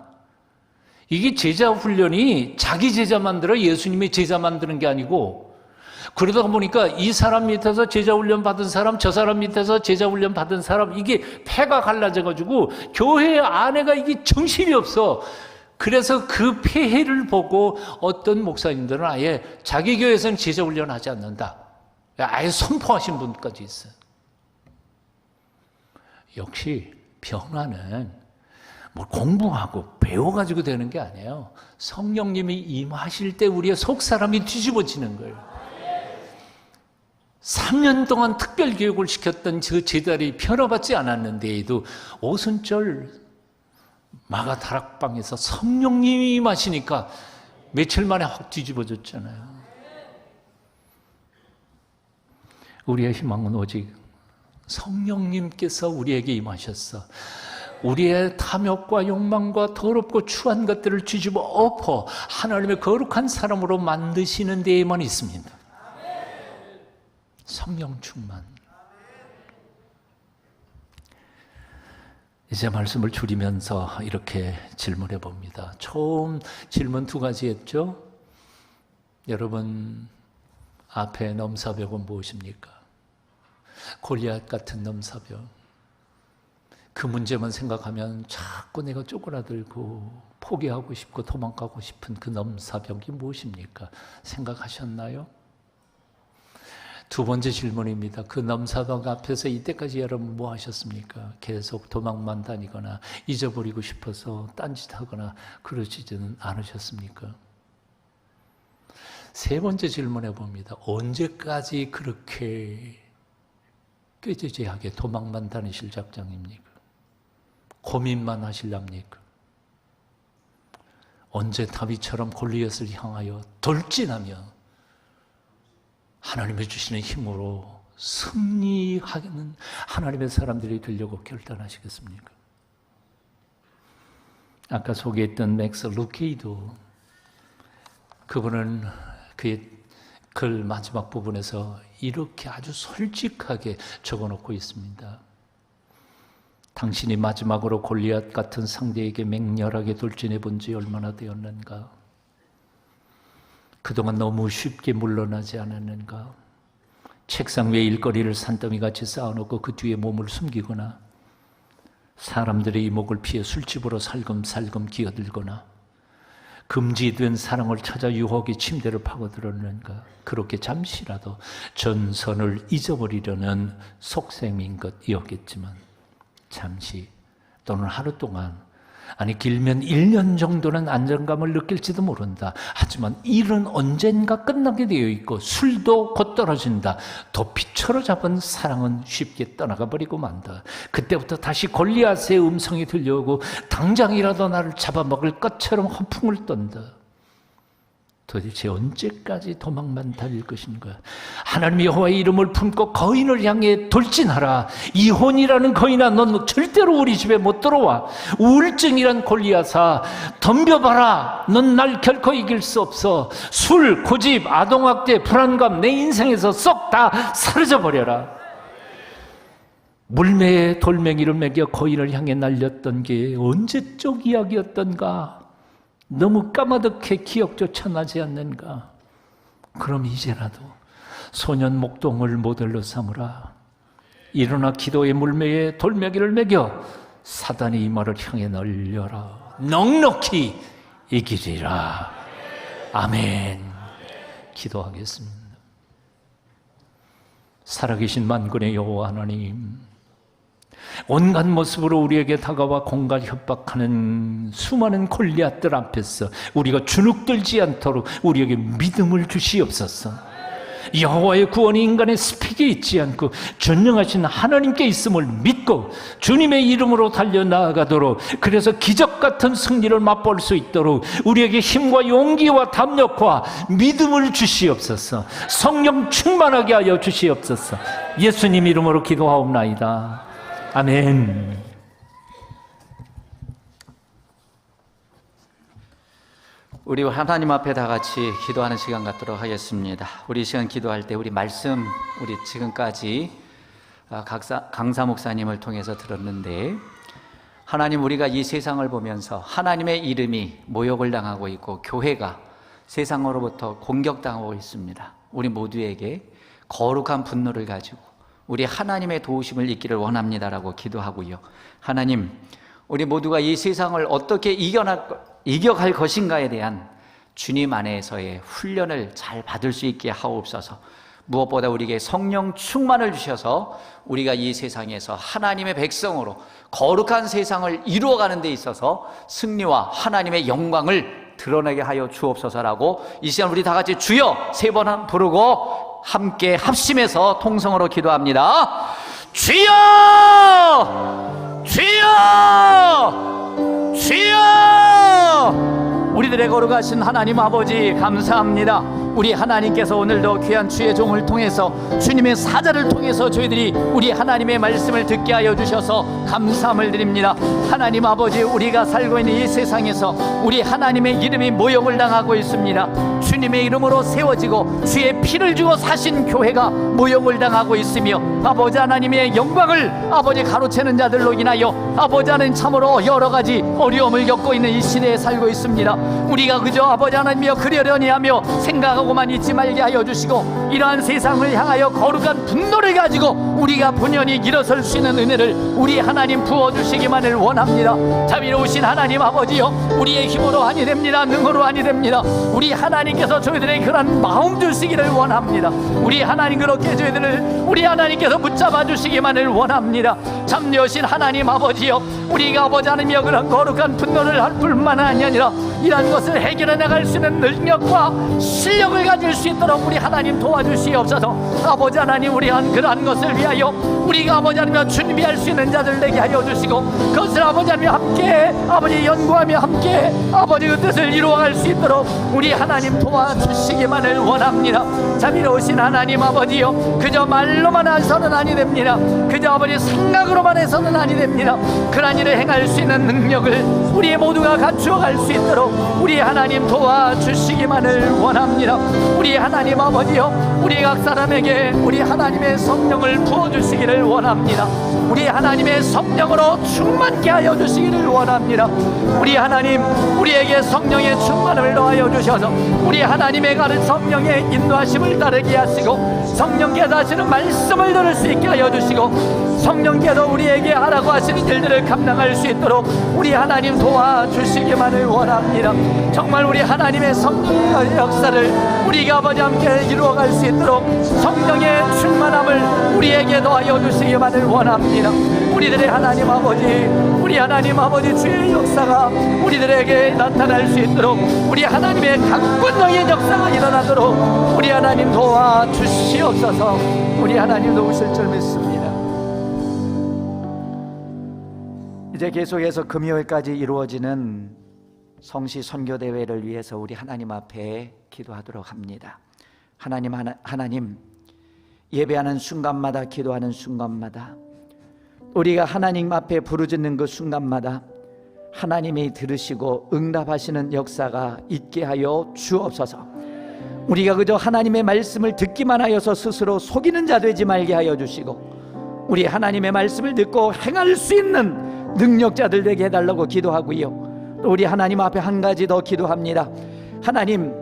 이게 제자 훈련이 자기 제자 만들어 예수님의 제자 만드는 게 아니고 그러다 보니까 이 사람 밑에서 제자 훈련 받은 사람, 저 사람 밑에서 제자 훈련 받은 사람, 이게 패가 갈라져가지고 교회 안에가 이게 정신이 없어. 그래서 그 폐해를 보고 어떤 목사님들은 아예 자기 교회에서는 제자 훈련 하지 않는다. 아예 선포하신 분까지 있어요. 역시 변화는 공부하고 배워가지고 되는 게 아니에요. 성령님이 임하실 때 우리의 속사람이 뒤집어지는 거예요. 3년 동안 특별 교육을 시켰던 저 제자들이 변화받지 않았는데도 오순절 마가 다락방에서 성령님이 임하시니까 며칠 만에 확 뒤집어졌잖아요. 우리의 희망은 오직 성령님께서 우리에게 임하셨어. 우리의 탐욕과 욕망과 더럽고 추한 것들을 뒤집어 엎어 하나님의 거룩한 사람으로 만드시는 데에만 있습니다. 성령 충만. 이제 말씀을 줄이면서 이렇게 질문해 봅니다. 처음 질문 2가지 했죠? 여러분 앞에 넘사벽은 무엇입니까? 골리앗 같은 넘사벽. 그 문제만 생각하면 자꾸 내가 쪼그라들고 포기하고 싶고 도망가고 싶은 그 넘사벽이 무엇입니까? 생각하셨나요? 2번째 질문입니다. 그 넘사벽 앞에서 이때까지 여러분 뭐 하셨습니까? 계속 도망만 다니거나 잊어버리고 싶어서 딴짓하거나 그러시지는 않으셨습니까? 3번째 질문해 봅니다. 언제까지 그렇게 꾀죄죄하게 도망만 다니실 작정입니까? 고민만 하실랍니까? 언제 다윗처럼 골리앗을 향하여 돌진하며 하나님이 주시는 힘으로 승리하는 하나님의 사람들이 되려고 결단하시겠습니까? 아까 소개했던 맥스 루케이도 그분은 그의 글 마지막 부분에서 이렇게 아주 솔직하게 적어놓고 있습니다. 당신이 마지막으로 골리앗 같은 상대에게 맹렬하게 돌진해 본 지 얼마나 되었는가? 그동안 너무 쉽게 물러나지 않았는가? 책상 위에 일거리를 산더미같이 쌓아놓고 그 뒤에 몸을 숨기거나 사람들의 이목을 피해 술집으로 살금살금 기어들거나 금지된 사랑을 찾아 유혹의 침대를 파고들었는가? 그렇게 잠시라도 전선을 잊어버리려는 속셈인 것이었겠지만 잠시 또는 하루 동안 아니 길면 1년 정도는 안정감을 느낄지도 모른다. 하지만 일은 언젠가 끝나게 되어 있고 술도 곧 떨어진다. 도피처로 잡은 사랑은 쉽게 떠나가 버리고 만다. 그때부터 다시 골리앗의 음성이 들려오고 당장이라도 나를 잡아먹을 것처럼 허풍을 떤다. 도대체 언제까지 도망만 다닐 것인가? 하나님 여호와의 이름을 품고 거인을 향해 돌진하라. 이혼이라는 거인아, 넌 절대로 우리 집에 못 들어와. 우울증이란 골리앗아, 덤벼봐라. 넌 날 결코 이길 수 없어. 술, 고집, 아동학대, 불안감 내 인생에서 쏙 다 사라져버려라. 물매에 돌멩이를 매겨 거인을 향해 날렸던 게 언제적 이야기였던가? 너무 까마득해 기억조차 나지 않는가? 그럼 이제라도 소년 목동을 모델로 삼으라. 일어나 기도의 물매에 돌멩이를 매겨 사단의 이마를 향해 날려라. 넉넉히 이기리라. 아멘. 기도하겠습니다. 살아계신 만군의 여호와 하나님, 온갖 모습으로 우리에게 다가와 공갈 협박하는 수많은 골리앗들 앞에서 우리가 주눅들지 않도록 우리에게 믿음을 주시옵소서. 여호와의 구원이 인간의 스펙에 있지 않고 전능하신 하나님께 있음을 믿고 주님의 이름으로 달려나가도록, 그래서 기적 같은 승리를 맛볼 수 있도록 우리에게 힘과 용기와 담력과 믿음을 주시옵소서. 성령 충만하게 하여 주시옵소서. 예수님 이름으로 기도하옵나이다. 아멘. 우리 하나님 앞에 다 같이 기도하는 시간 갖도록 하겠습니다. 우리 시간 기도할 때 우리 말씀, 우리 지금까지 강사 목사님을 통해서 들었는데, 하나님, 우리가 이 세상을 보면서 하나님의 이름이 모욕을 당하고 있고 교회가 세상으로부터 공격당하고 있습니다. 우리 모두에게 거룩한 분노를 가지고 우리 하나님의 도우심을 잊기를 원합니다라고 기도하고요. 하나님, 우리 모두가 이 세상을 어떻게 이겨갈 것인가에 대한 주님 안에서의 훈련을 잘 받을 수 있게 하옵소서. 무엇보다 우리에게 성령 충만을 주셔서 우리가 이 세상에서 하나님의 백성으로 거룩한 세상을 이루어가는 데 있어서 승리와 하나님의 영광을 드러내게 하여 주옵소서라고 이 시간 우리 다 같이 주여 3번 부르고 함께 합심해서 통성으로 기도합니다. 주여! 주여! 주여! 우리들의 거룩하신 하나님 아버지, 감사합니다. 우리 하나님께서 오늘도 귀한 주의 종을 통해서 주님의 사자를 통해서 저희들이 우리 하나님의 말씀을 듣게 하여 주셔서 감사함을 드립니다. 하나님 아버지, 우리가 살고 있는 이 세상에서 우리 하나님의 이름이 모욕을 당하고 있습니다. 주님의 이름으로 세워지고 주의 피를 주고 사신 교회가 모욕을 당하고 있으며, 아버지 하나님의 영광을 아버지 가로채는 자들로 인하여 아버지 하나님 참으로 여러 가지 어려움을 겪고 있는 이 시대에 살고 있습니다. 우리가 그저 아버지 하나님이여 그러려니 하며 생각하고만 있지 말게 하여 주시고, 이러한 세상을 향하여 거룩한 분노를 가지고 우리가 분연히 일어설 수 있는 은혜를 우리 하나님 부어주시기만을 원합니다. 자비로우신 하나님 아버지여, 우리의 힘으로 아니 됩니다. 능으로 아니 됩니다. 우리 하나님께서 저희들의 그런 마음 주시기를 원합니다. 우리 하나님 그렇게 저희들을 우리 하나님께서 붙잡아 주시기만을 원합니다. 참여신 하나님 아버지여, 우리가 아버지 하나님이여 그런 거룩한 분노를 할 뿐만 아니라 이러한 것을 해결해 나갈 수 있는 능력과 실력을 가질 수 있도록 우리 하나님 도와주시옵소서. 아버지 하나님, 우리 그러한 것을 위하여 우리가 아버지 하나님 준비할 수 있는 자들 되게 하여 주시고, 그것을 아버지 하나님 함께 아버지 연구하며 함께 아버지 그 뜻을 이루어갈 수 있도록 우리 하나님 도와주시기만을 원합니다. 자비로우신 하나님 아버지요, 그저 말로만 해서는 아니 됩니다. 그저 아버지 생각으로만 해서는 아니 됩니다. 그러한 일을 행할 수 있는 능력을 우리 모두가 갖추어갈 수 있도록 우리 하나님 도와주시기만을 원합니다. 우리 하나님 아버지요, 우리 각 사람에게 우리 하나님의 성령을 부어주시기를 원합니다. 우리 하나님의 성령으로 충만케 하여 주시기를 원합니다. 우리 하나님, 우리에게 성령의 충만을 더하여 주셔서 우리 하나님의 가른 성령의 인도하심을 따르게 하시고, 성령께서 하시는 말씀을 들을 수 있게 하여 주시고, 성령께서 우리에게 하라고 하시는 일들을 감당할 수 있도록 우리 하나님 도와주시기만을 원합니다. 정말 우리 하나님의 성령의 역사를 우리가 아버지 함께 이루어갈 수 있도록 성령의 충만함을 우리에게 더하여 주시기만을 원합니다. 우리들의 하나님 아버지, 우리 하나님 아버지 주의 역사가 우리들에게 나타날 수 있도록 우리 하나님의 강권능의 역사가 일어나도록 우리 하나님 도와주시옵소서. 우리 하나님 도우실 줄 믿습니다. 이제 계속해서 금요일까지 이루어지는 성시 선교대회를 위해서 우리 하나님 앞에 기도하도록 합니다. 하나님 예배하는 순간마다, 기도하는 순간마다, 우리가 하나님 앞에 부르짖는 그 순간마다 하나님이 들으시고 응답하시는 역사가 있게 하여 주옵소서. 우리가 그저 하나님의 말씀을 듣기만 하여서 스스로 속이는 자 되지 말게 하여 주시고, 우리 하나님의 말씀을 듣고 행할 수 있는 능력자들 되게 해달라고 기도하고요. 또 우리 하나님 앞에 한 가지 더 기도합니다. 하나님,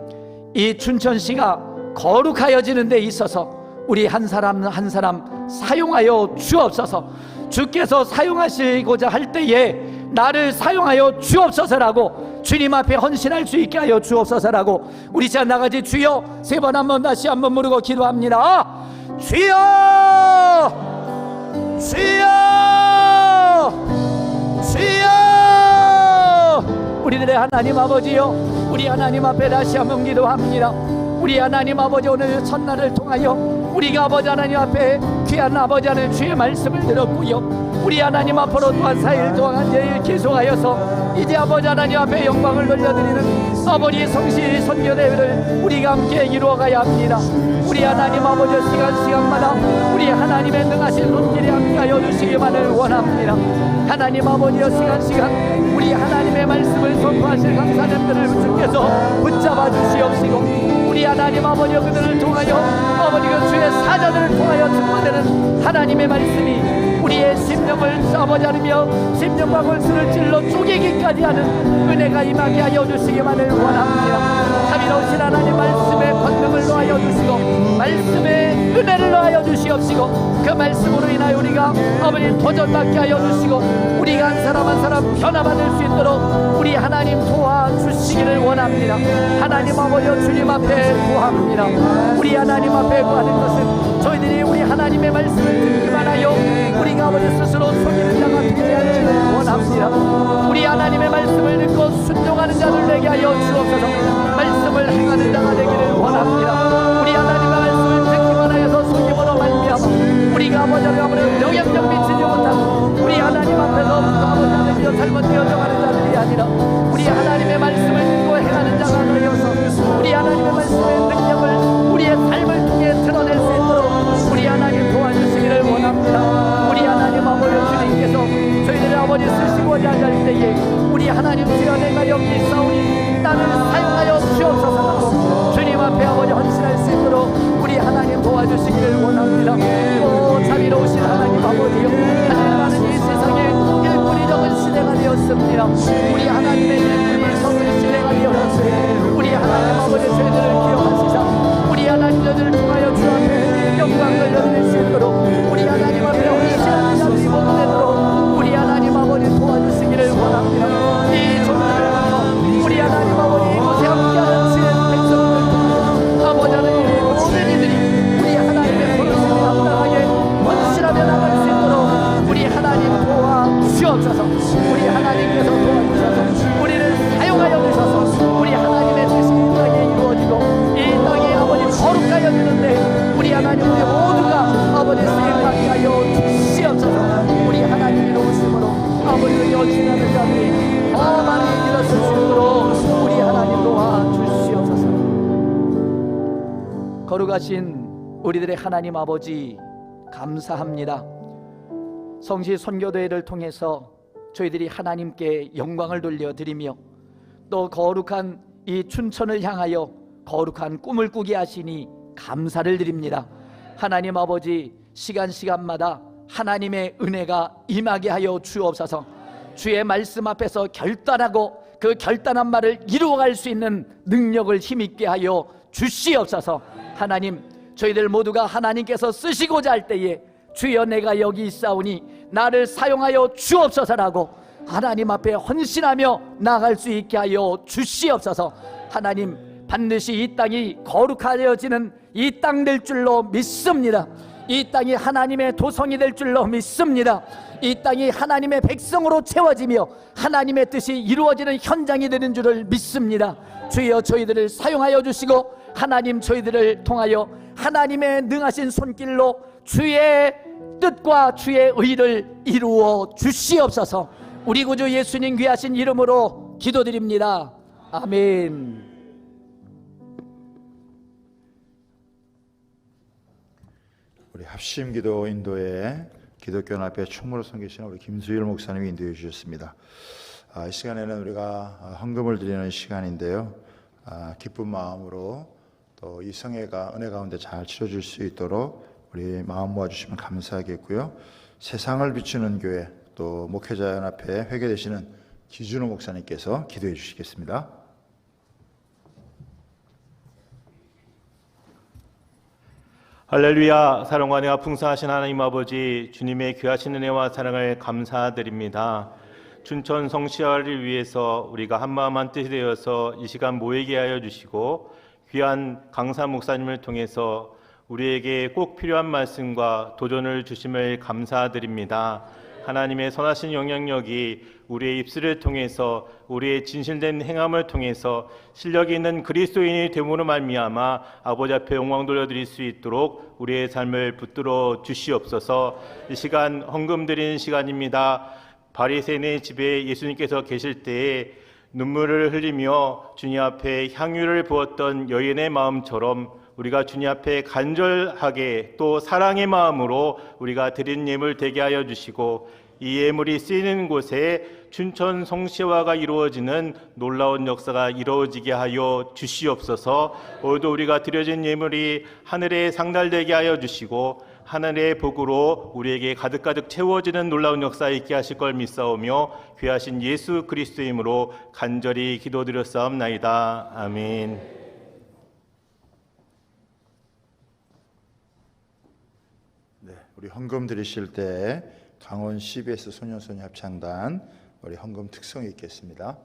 이 춘천시가 거룩하여지는 데 있어서 우리 한 사람 한 사람 사용하여 주옵소서. 주께서 사용하시고자 할 때에 나를 사용하여 주옵소서라고 주님 앞에 헌신할 수 있게 하여 주옵소서라고 우리 자 나가지 주여 세 번 한번 다시 한번 부르고 기도합니다. 주여, 주여, 주여. 우리들의 하나님 아버지요, 우리 하나님 앞에 다시 한번 기도합니다. 우리 하나님 아버지, 오늘 첫날을 통하여 우리가 아버지 하나님 앞에 귀한 아버지 하나님 주의 말씀을 들었고요, 우리 하나님 앞으로 또한 4일 동안 제일 계속하여서 이제 아버지 하나님 앞에 영광을 돌려드리는 아버지 성시 선교대회를 우리가 함께 이루어가야 합니다. 우리 하나님 아버지 시간마다 우리 하나님의 능하신 손길에 함께하여 주시기만을 원합니다. 하나님 아버지여, 시간 우리 하나님의 말씀을 선포하실 강사님들을 주께서 붙잡아 주시옵시고, 우리 하나님 아버지여 그들을 통하여 아버지 그 주의 사자들을 통하여 증거되는 하나님의 말씀이 우리의 심령을 아버지 하며 심령과 골수를 찔러 쪼개기까지 하는 은혜가 임하게 하여 주시기만을 원합니다. 자비로우신 하나님 말씀의 권능을 놓아여 주시고 말씀의 은혜를 놓아여 주시옵시고, 그 말씀으로 인하여 우리가 아버지 도전받게 하여 주시고 우리가 한 사람 한 사람 변화받을 수 있도록 우리 하나님 도와주시기를 원합니다. 하나님 아버지여 주님 앞에 구합니다. 우리 하나님 앞에 구하는 것은 저희들이 우리 하나님의 말씀을 듣기만 하여 우리가 아버지 스스로 속이는 자가 되지 않기를 원합니다. 우리 하나님의 말씀을 듣고 순종하는 자들 되게 하여 주옵소서. 말씀을 행하는 자가 되기를 원합니다. 우리 하나님의 말씀을 듣기만 하여서 속임으로 말미암아 우리가 아버지 하나님의 영향력 미치지 못하고 우리 하나님 앞에서 아버지 하나님의 잘못되어 정하는 자들이 아니라 우리 하나님의 말씀을 듣고 행하는 자가 되어서 우리 하나님의 말씀의 능력을 우리의 삶을 통해 드러낼 수 있도록 우리 하나님 도와주시기를 원합니다. 우리 하나님 아버지 주님께서 저희들의 아버지 쓰시고자 할 때에 우리 하나님 주여 내가 여기 있사오니 나를 사용하여 주옵소서. 주님 앞에 아버지 헌신할 수 있도록 우리 하나님 도와주시기를 원합니다. 오 자비로우신 하나님 아버지요, 하나님은 이 세상에 일꾼이 적은 시대가 되었습니다. 우리 하나님의 일꾼을 섬을 시대가 되었습니다. 우리 하나님 아버지 저희들을 기억하시자 우리 하나님 저들을 통하여 주 앞에 영광을 돌릴 수 있도록 우리 하나님 앞에 헌신하는 자들이 모두 되도록 우리 하나님 아버지 도와주시기를 원합니다. 이 종들을 가서 우리 하나님 아버지 이곳에 함께하는 주의 백성들 아버지 하나님 모든 우리 하나님의 부르심에 합당하게 헌신하며 나갈 수 있도록 우리 하나님 도와주옵소서. 우리 하나님께서 도와주셔서 우리를 사용하여 주셔서 우리 하나님의 뜻이 이 땅에 이루어지고 이 땅에 아버지 거룩하여 주는데 우리 하나님 우리 모두가 아버지 수행하게 하여 주시옵소서. 우리 하나님의 오심으로 아버지를 여신하는 자들이 더 많이 일어설 수 있도록 우리 하나님 도와주시옵소서. 거룩하신 우리들의 하나님 아버지 감사합니다. 성시 선교대회를 통해서 저희들이 하나님께 영광을 돌려드리며 또 거룩한 이 춘천을 향하여 거룩한 꿈을 꾸게 하시니 감사를 드립니다. 하나님 아버지 시간마다 하나님의 은혜가 임하게 하여 주옵소서. 주의 말씀 앞에서 결단하고 그 결단한 말을 이루어갈 수 있는 능력을 힘있게 하여 주시옵소서. 하나님 저희들 모두가 하나님께서 쓰시고자 할 때에 주여 내가 여기 있사오니 나를 사용하여 주옵소서라고 하나님 앞에 헌신하며 나아갈 수 있게 하여 주시옵소서. 하나님 반드시 이 땅이 거룩하여지는 이 땅 될 줄로 믿습니다. 이 땅이 하나님의 도성이 될 줄로 믿습니다. 이 땅이 하나님의 백성으로 채워지며 하나님의 뜻이 이루어지는 현장이 되는 줄을 믿습니다. 주여 저희들을 사용하여 주시고 하나님 저희들을 통하여 하나님의 능하신 손길로 주의 뜻과 주의 의를 이루어 주시옵소서. 우리 구주 예수님 귀하신 이름으로 기도드립니다. 아멘. 우리 합심기도 인도에 기독교 연합회 총무로 섬기시는 우리 김수일 목사님이 인도해 주셨습니다. 이 시간에는 우리가 헌금을 드리는 시간인데요. 기쁜 마음으로 또 이 성회가 은혜 가운데 잘 치러질 수 있도록 우리 마음 모아주시면 감사하겠고요. 세상을 비추는 교회 또 목회자 연합회 회계되시는 기준호 목사님께서 기도해 주시겠습니다. 할렐루야. 사랑과 은혜가 풍성하신 하나님 아버지, 주님의 귀하신 은혜와 사랑을 감사드립니다. 춘천 성시화를 위해서 우리가 한마음 한뜻이 되어서 이 시간 모이게 하여 주시고 귀한 강사 목사님을 통해서 우리에게 꼭 필요한 말씀과 도전을 주심을 감사드립니다. 하나님의 선하신 영향력이 우리의 입술을 통해서 우리의 진실된 행함을 통해서 실력이 있는 그리스도인이 됨으로 말미암아 아버지 앞에 영광 돌려드릴 수 있도록 우리의 삶을 붙들어 주시옵소서. 이 시간 헌금 드리는 시간입니다. 바리새인의 집에 예수님께서 계실 때에 눈물을 흘리며 주님 앞에 향유를 부었던 여인의 마음처럼 우리가 주님 앞에 간절하게 또 사랑의 마음으로 우리가 드린 예물 되게 하여 주시고 이 예물이 쓰이는 곳에 춘천 성시화가 이루어지는 놀라운 역사가 이루어지게 하여 주시옵소서. 오늘도 우리가 드려진 예물이 하늘에 상달되게 하여 주시고 하늘의 복으로 우리에게 가득가득 채워지는 놀라운 역사 있게 하실 걸 믿사오며 귀하신 예수 그리스도의 이름으로 간절히 기도드렸사옵나이다. 아멘. 네, 우리 헌금 드리실 때 강원 CBS 소년소녀 합창단 우리 헌금 특성이 있겠습니다.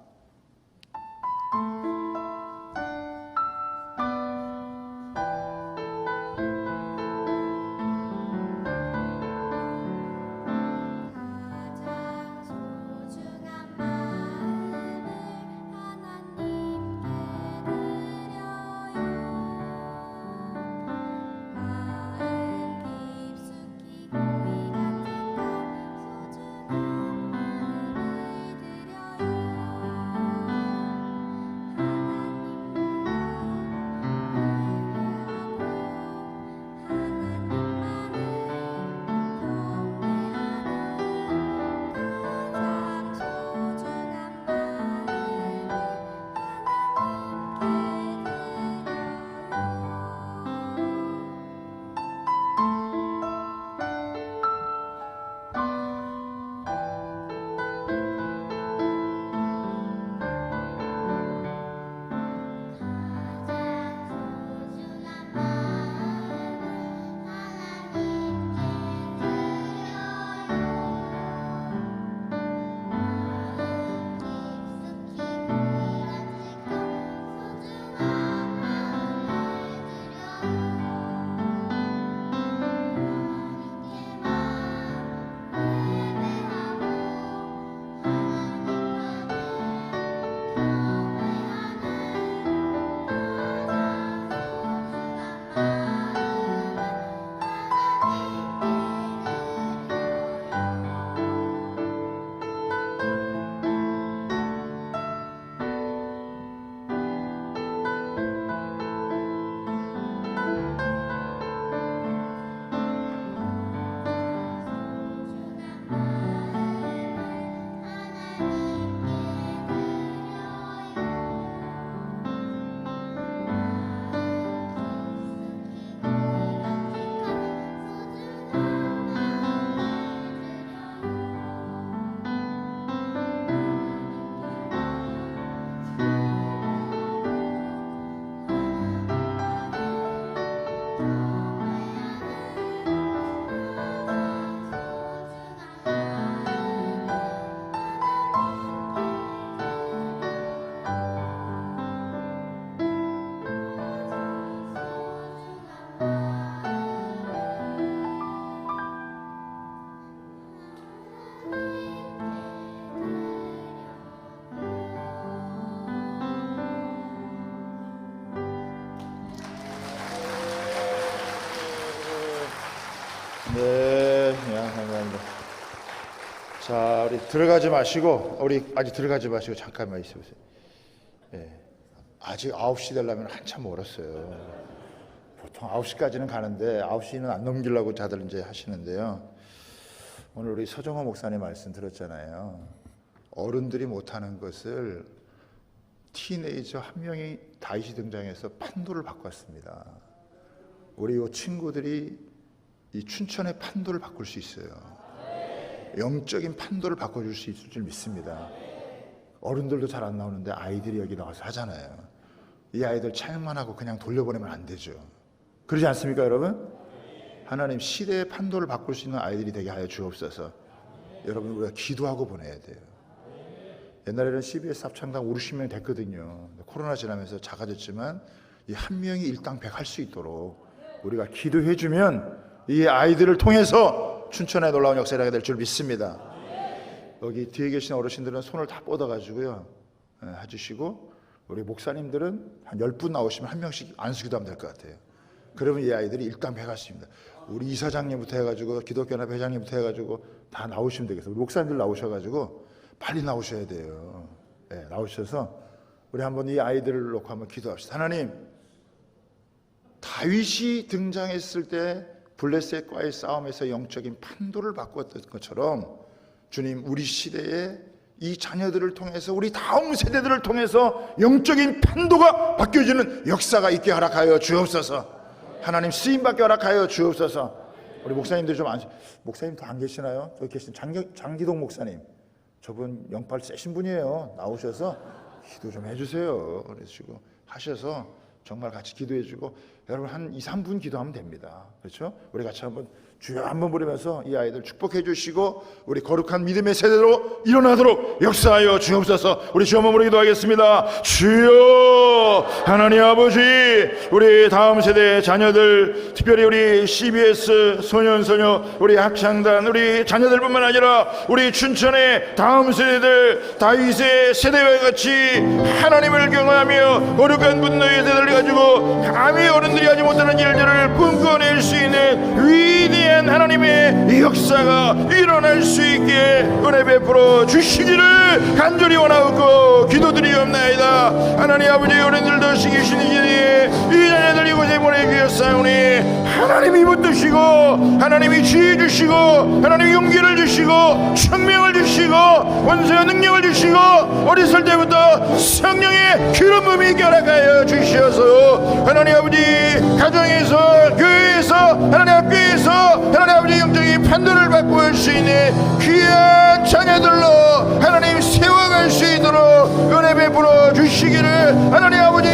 네, 감사합니다. 자, 우리 들어가지 마시고, 잠깐만 있어보세요. 예, 아직 9시 되려면 한참 멀었어요. 보통 9시까지는 가는데 9시는 안 넘기려고 다들 이제 하시는데요. 오늘 우리 서정호 목사님 말씀 들었잖아요. 어른들이 못하는 것을 티네이저 한 명이 다윗이 등장해서 판도를 바꿨습니다. 우리 요 친구들이 이 춘천의 판도를 바꿀 수 있어요. 영적인 판도를 바꿔줄 수 있을 줄 믿습니다. 어른들도 잘 안 나오는데 아이들이 여기 나와서 하잖아요. 이 아이들 찬양만 하고 그냥 돌려보내면 안 되죠. 그러지 않습니까, 여러분? 하나님 시대의 판도를 바꿀 수 있는 아이들이 되게 하여 주옵소서. 여러분, 우리가 기도하고 보내야 돼요. 옛날에는 CBS 합창단 5, 60명 됐거든요. 코로나 지나면서 작아졌지만 이 한 명이 일당백 수 있도록 우리가 기도해주면 이 아이들을 통해서 춘천에 놀라운 역사를 하게 될 줄 믿습니다. 여기 뒤에 계신 어르신들은 손을 다 뻗어가지고요 해주시고, 우리 목사님들은 한 10분 나오시면 한 명씩 안수기도 하면 될 것 같아요. 그러면 이 아이들이 일당백하십니다. 우리 이사장님부터 해가지고 기독교연합 회장님부터 해가지고 다 나오시면 되겠어요. 우리 목사님들 나오셔가지고 빨리 나오셔야 돼요. 네, 나오셔서 우리 한번 이 아이들을 놓고 한번 기도합시다. 하나님, 다윗이 등장했을 때 블레셋과의 싸움에서 영적인 판도를 바꾸었던 것처럼 주님, 우리 시대에 이 자녀들을 통해서 우리 다음 세대들을 통해서 영적인 판도가 바뀌어지는 역사가 있게 허락하여 주옵소서. 하나님, 쓰임받게 허락하여 주옵소서. 우리 목사님들 좀 목사님 더 안 계시나요? 저기 계신 장기동 목사님, 저분 영팔 세신 분이에요. 나오셔서 기도 좀 해주세요. 그러시고 하셔서 정말 같이 기도해주고, 여러분 한 2, 3분 기도하면 됩니다. 그렇죠? 우리 같이 한번 주여 한번 부르면서 이 아이들 축복해 주시고 우리 거룩한 믿음의 세대로 일어나도록 역사하여 주옵소서. 우리 주여 한번 기도하겠습니다. 주여, 하나님 아버지, 우리 다음 세대의 자녀들, 특별히 우리 CBS 소년소녀, 우리 합창단, 우리 자녀들뿐만 아니라 우리 춘천의 다음 세대들, 다윗의 세대와 같이 하나님을 경외하며 거룩한 분노의 세대를 가지고 감히 어른들이 하지 못하는 일들을 꿈꿔낼 수 있는 위대한 하나님의 역사가 일어날 수 있게 은혜 베풀어 주시기를 간절히 원하옵고 기도드리옵나이다. 하나님 아버지, 어른들도 시기시니 이 자녀들 이곳에 보내기 위해서오니 하나님이 붙드시고, 하나님이 지혜 주시고, 하나님이 용기를 주시고, 청명을 주시고, 원수의 능력을 주시고, 어렸을 때부터 성령의 기름 부음이 있게 허락하여 주시어서 하나님 아버지, 가정에서, 교회에서, 하나님 학교에서 하나님 아버지 영적인 판도를 바꿀 수 있는 귀한 자녀들로 하나님 세워갈 수 있도록 은혜 베풀어 주시기를 하나님 아버지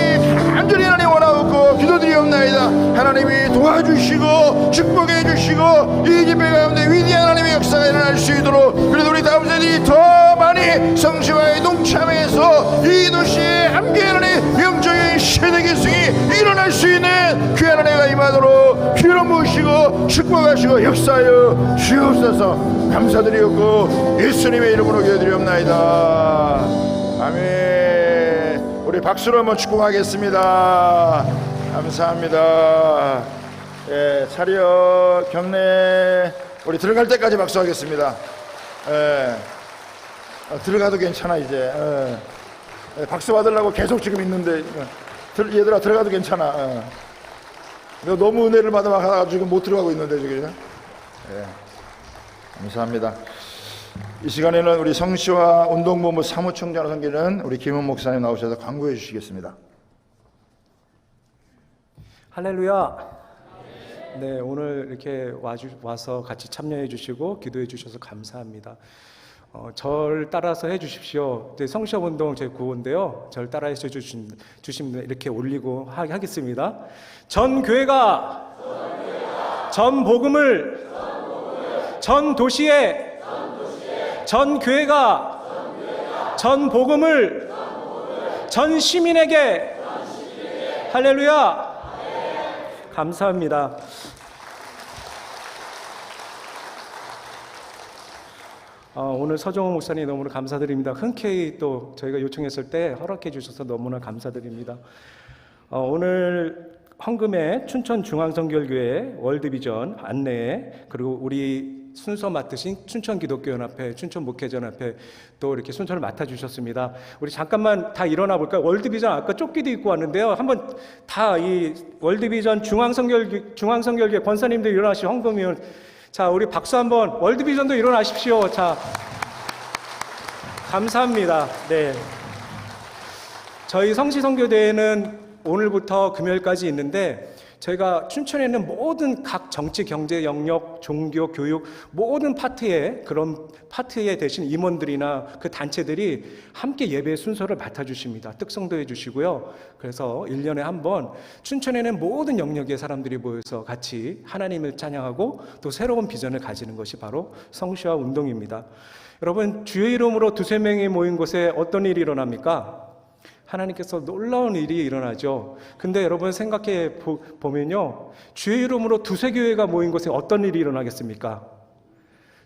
간절히 하나님 원하옵고 기도드리옵나이다. 하나님이 도와주시고 축복해 주시고 이 집회 가운데 위대한 하나님의 역사가 일어날 수 있도록, 그래도 우리 다음 세대들이 더 많이 성시와의 동참해서 이 도시에 함께 하나님 영적인 세대 계승이 일어날 수 있는 귀한 은혜가 임하도록 기름 부으시고 축복하시고 역사하여 주옵소서. 감사드리옵고 예수님의 이름으로 기도드리옵나이다. 아멘. 우리 박수로 한번 축복하겠습니다. 감사합니다. 예, 차려 경례 우리 들어갈 때까지 박수하겠습니다. 예, 들어가도 괜찮아 이제. 예, 박수 받으려고 계속 지금 있는데 얘들아 들어가도 괜찮아. 너 너무 은혜를 받아가지고 지금 못 들어가고 있는데 지금. 예, 감사합니다. 이 시간에는 우리 성시와 운동본부 사무총장으로 섬기는 우리 김은 목사님 나오셔서 광고해 주시겠습니다. 할렐루야. 네, 오늘 이렇게 와서 같이 참여해 주시고 기도해 주셔서 감사합니다. 절 따라서 해 주십시오. 성시업 운동 제 구호인데요. 절 따라해 주시면 이렇게 올리고 하겠습니다. 전 교회가 전 복음을 전 도시에 전 교회가 전 복음을 전 시민에게 할렐루야. 감사합니다. 오늘 서정호 목사님 너무나 감사드립니다. 흔쾌히 또 저희가 요청했을 때 허락해 주셔서 너무나 감사드립니다. 오늘 황금의 춘천중앙성결교회 월드비전 안내에, 그리고 우리 순서 맡으신 춘천기독교연합회, 춘천목회전합회 또 이렇게 순서를 맡아주셨습니다. 우리 잠깐만 다 일어나 볼까요? 월드비전 아까 조끼도 입고 왔는데요. 한번 다 이 월드비전 중앙성결교회 권사님들 일어나시고, 황금위원, 자 우리 박수 한번. 월드비전도 일어나십시오. 자, 감사합니다. 네, 저희 성시선교대회는 오늘부터 금요일까지 있는데, 저희가 춘천에 있는 모든 각 정치, 경제, 영역, 종교, 교육 모든 파트에, 그런 파트에 되신 임원들이나 그 단체들이 함께 예배 순서를 맡아주십니다. 특성도 해주시고요. 그래서 1년에 한 번 춘천에는 모든 영역의 사람들이 모여서 같이 하나님을 찬양하고 또 새로운 비전을 가지는 것이 바로 성시화 운동입니다. 여러분, 주의 이름으로 두세 명이 모인 곳에 어떤 일이 일어납니까? 하나님께서 놀라운 일이 일어나죠. 근데 여러분 생각해 보면요, 주의 이름으로 두세 교회가 모인 곳에 어떤 일이 일어나겠습니까?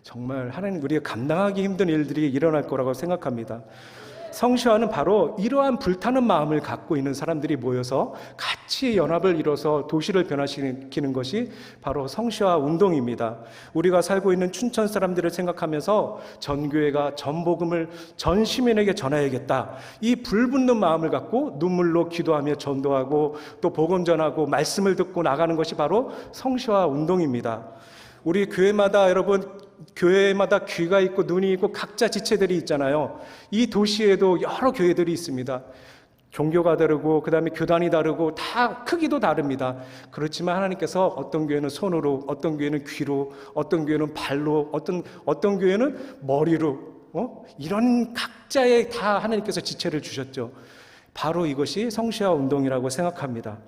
정말 하나님, 우리가 감당하기 힘든 일들이 일어날 거라고 생각합니다. 성시화는 바로 이러한 불타는 마음을 갖고 있는 사람들이 모여서 같이 연합을 이뤄서 도시를 변화시키는 것이 바로 성시화 운동입니다. 우리가 살고 있는 춘천 사람들을 생각하면서 전 교회가 전복음을 전 시민에게 전해야겠다, 이 불붙는 마음을 갖고 눈물로 기도하며 전도하고 또 복음 전하고 말씀을 듣고 나가는 것이 바로 성시화 운동입니다. 우리 교회마다, 여러분, 교회마다 귀가 있고 눈이 있고 각자 지체들이 있잖아요. 이 도시에도 여러 교회들이 있습니다. 종교가 다르고 그 다음에 교단이 다르고 다 크기도 다릅니다. 그렇지만 하나님께서 어떤 교회는 손으로, 어떤 교회는 귀로, 어떤 교회는 발로, 어떤 교회는 머리로, 이런 각자의 다 하나님께서 지체를 주셨죠. 바로 이것이 성시화 운동이라고 생각합니다.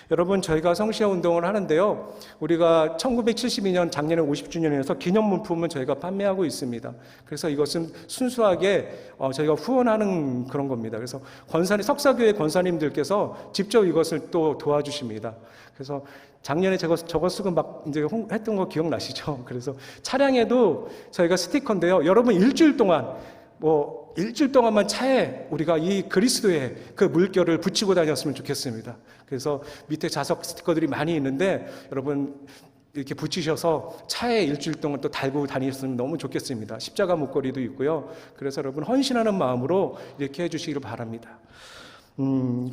여러분, 저희가 성시화 운동을 하는데요, 우리가 1972년 작년에 50주년이어서 기념문품을 저희가 판매하고 있습니다. 그래서 이것은 순수하게 저희가 후원하는 그런 겁니다. 그래서 석사교회 권사님들께서 직접 이것을 또 도와주십니다. 그래서 작년에 저거 쓰고 막 이제 했던 거 기억나시죠? 그래서 차량에도 저희가 스티커인데요, 여러분 일주일 동안만 차에 우리가 이 그리스도의 그 물결을 붙이고 다녔으면 좋겠습니다. 그래서 밑에 자석 스티커들이 많이 있는데 여러분 이렇게 붙이셔서 차에 일주일 동안 또 달고 다니셨으면 너무 좋겠습니다. 십자가 목걸이도 있고요. 그래서 여러분 헌신하는 마음으로 이렇게 해주시기를 바랍니다.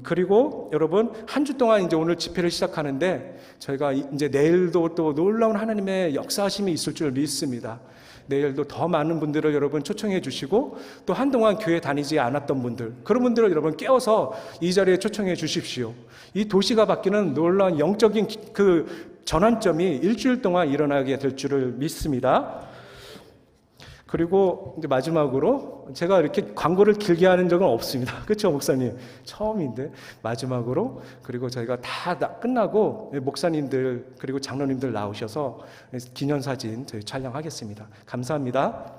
그리고 여러분, 한 주 동안 이제 오늘 집회를 시작하는데 저희가 이제 내일도 또 놀라운 하나님의 역사하심이 있을 줄 믿습니다. 내일도 더 많은 분들을 여러분 초청해 주시고, 또 한동안 교회 다니지 않았던 분들, 그런 분들을 여러분 깨워서 이 자리에 초청해 주십시오. 이 도시가 바뀌는 놀라운 영적인 그 전환점이 일주일 동안 일어나게 될 줄을 믿습니다. 그리고 이제 마지막으로, 제가 이렇게 광고를 길게 하는 적은 없습니다. 그렇죠, 목사님? 처음인데 마지막으로, 그리고 저희가 다 끝나고 목사님들 그리고 장로님들 나오셔서 기념사진 저희 촬영하겠습니다. 감사합니다.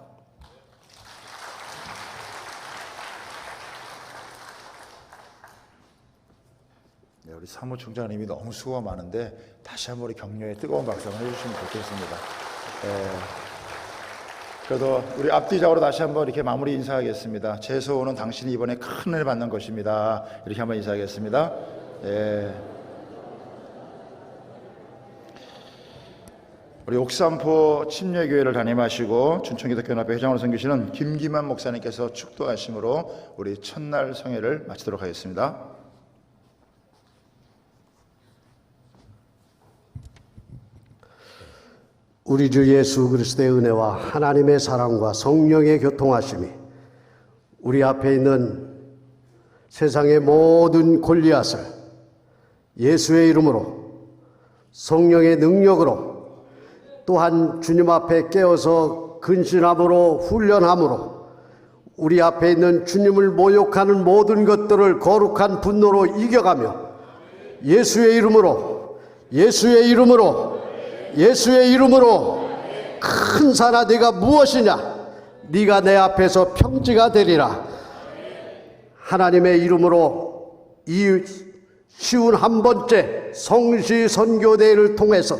네, 우리 사무총장님이 너무 수고가 많은데 다시 한번 우리 격려의 뜨거운 박수 한번 해주시면 좋겠습니다. 그래도 우리 앞뒤적으로 다시 한번 이렇게 마무리 인사하겠습니다. 제 소원은 당신이 이번에 큰 은혜 받는 것입니다. 이렇게 한번 인사하겠습니다. 우리 옥산포 침례교회를 담임하시고 춘천기독교연합회 회장으로 섬기시는 김기만 목사님께서 축도하심으로 우리 첫날 성회를 마치도록 하겠습니다. 우리 주 예수 그리스도의 은혜와 하나님의 사랑과 성령의 교통하심이 우리 앞에 있는 세상의 모든 골리앗을 예수의 이름으로, 성령의 능력으로, 또한 주님 앞에 깨어서 근신함으로, 훈련함으로 우리 앞에 있는 주님을 모욕하는 모든 것들을 거룩한 분노로 이겨가며 예수의 이름으로, 예수의 이름으로, 예수의 이름으로, 큰 산아 네가 무엇이냐, 네가 내 앞에서 평지가 되리라. 하나님의 이름으로 이 쉬운 한 번째 성시 선교대회를 통해서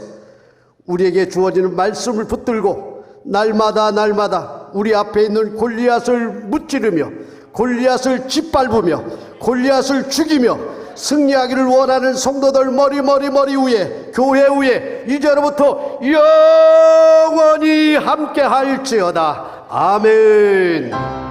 우리에게 주어지는 말씀을 붙들고 날마다 우리 앞에 있는 골리앗을 무찌르며, 골리앗을 짓밟으며, 골리앗을 죽이며 승리하기를 원하는 성도들 머리 위에, 교회 위에 이제로부터 영원히 함께 할지어다. 아멘.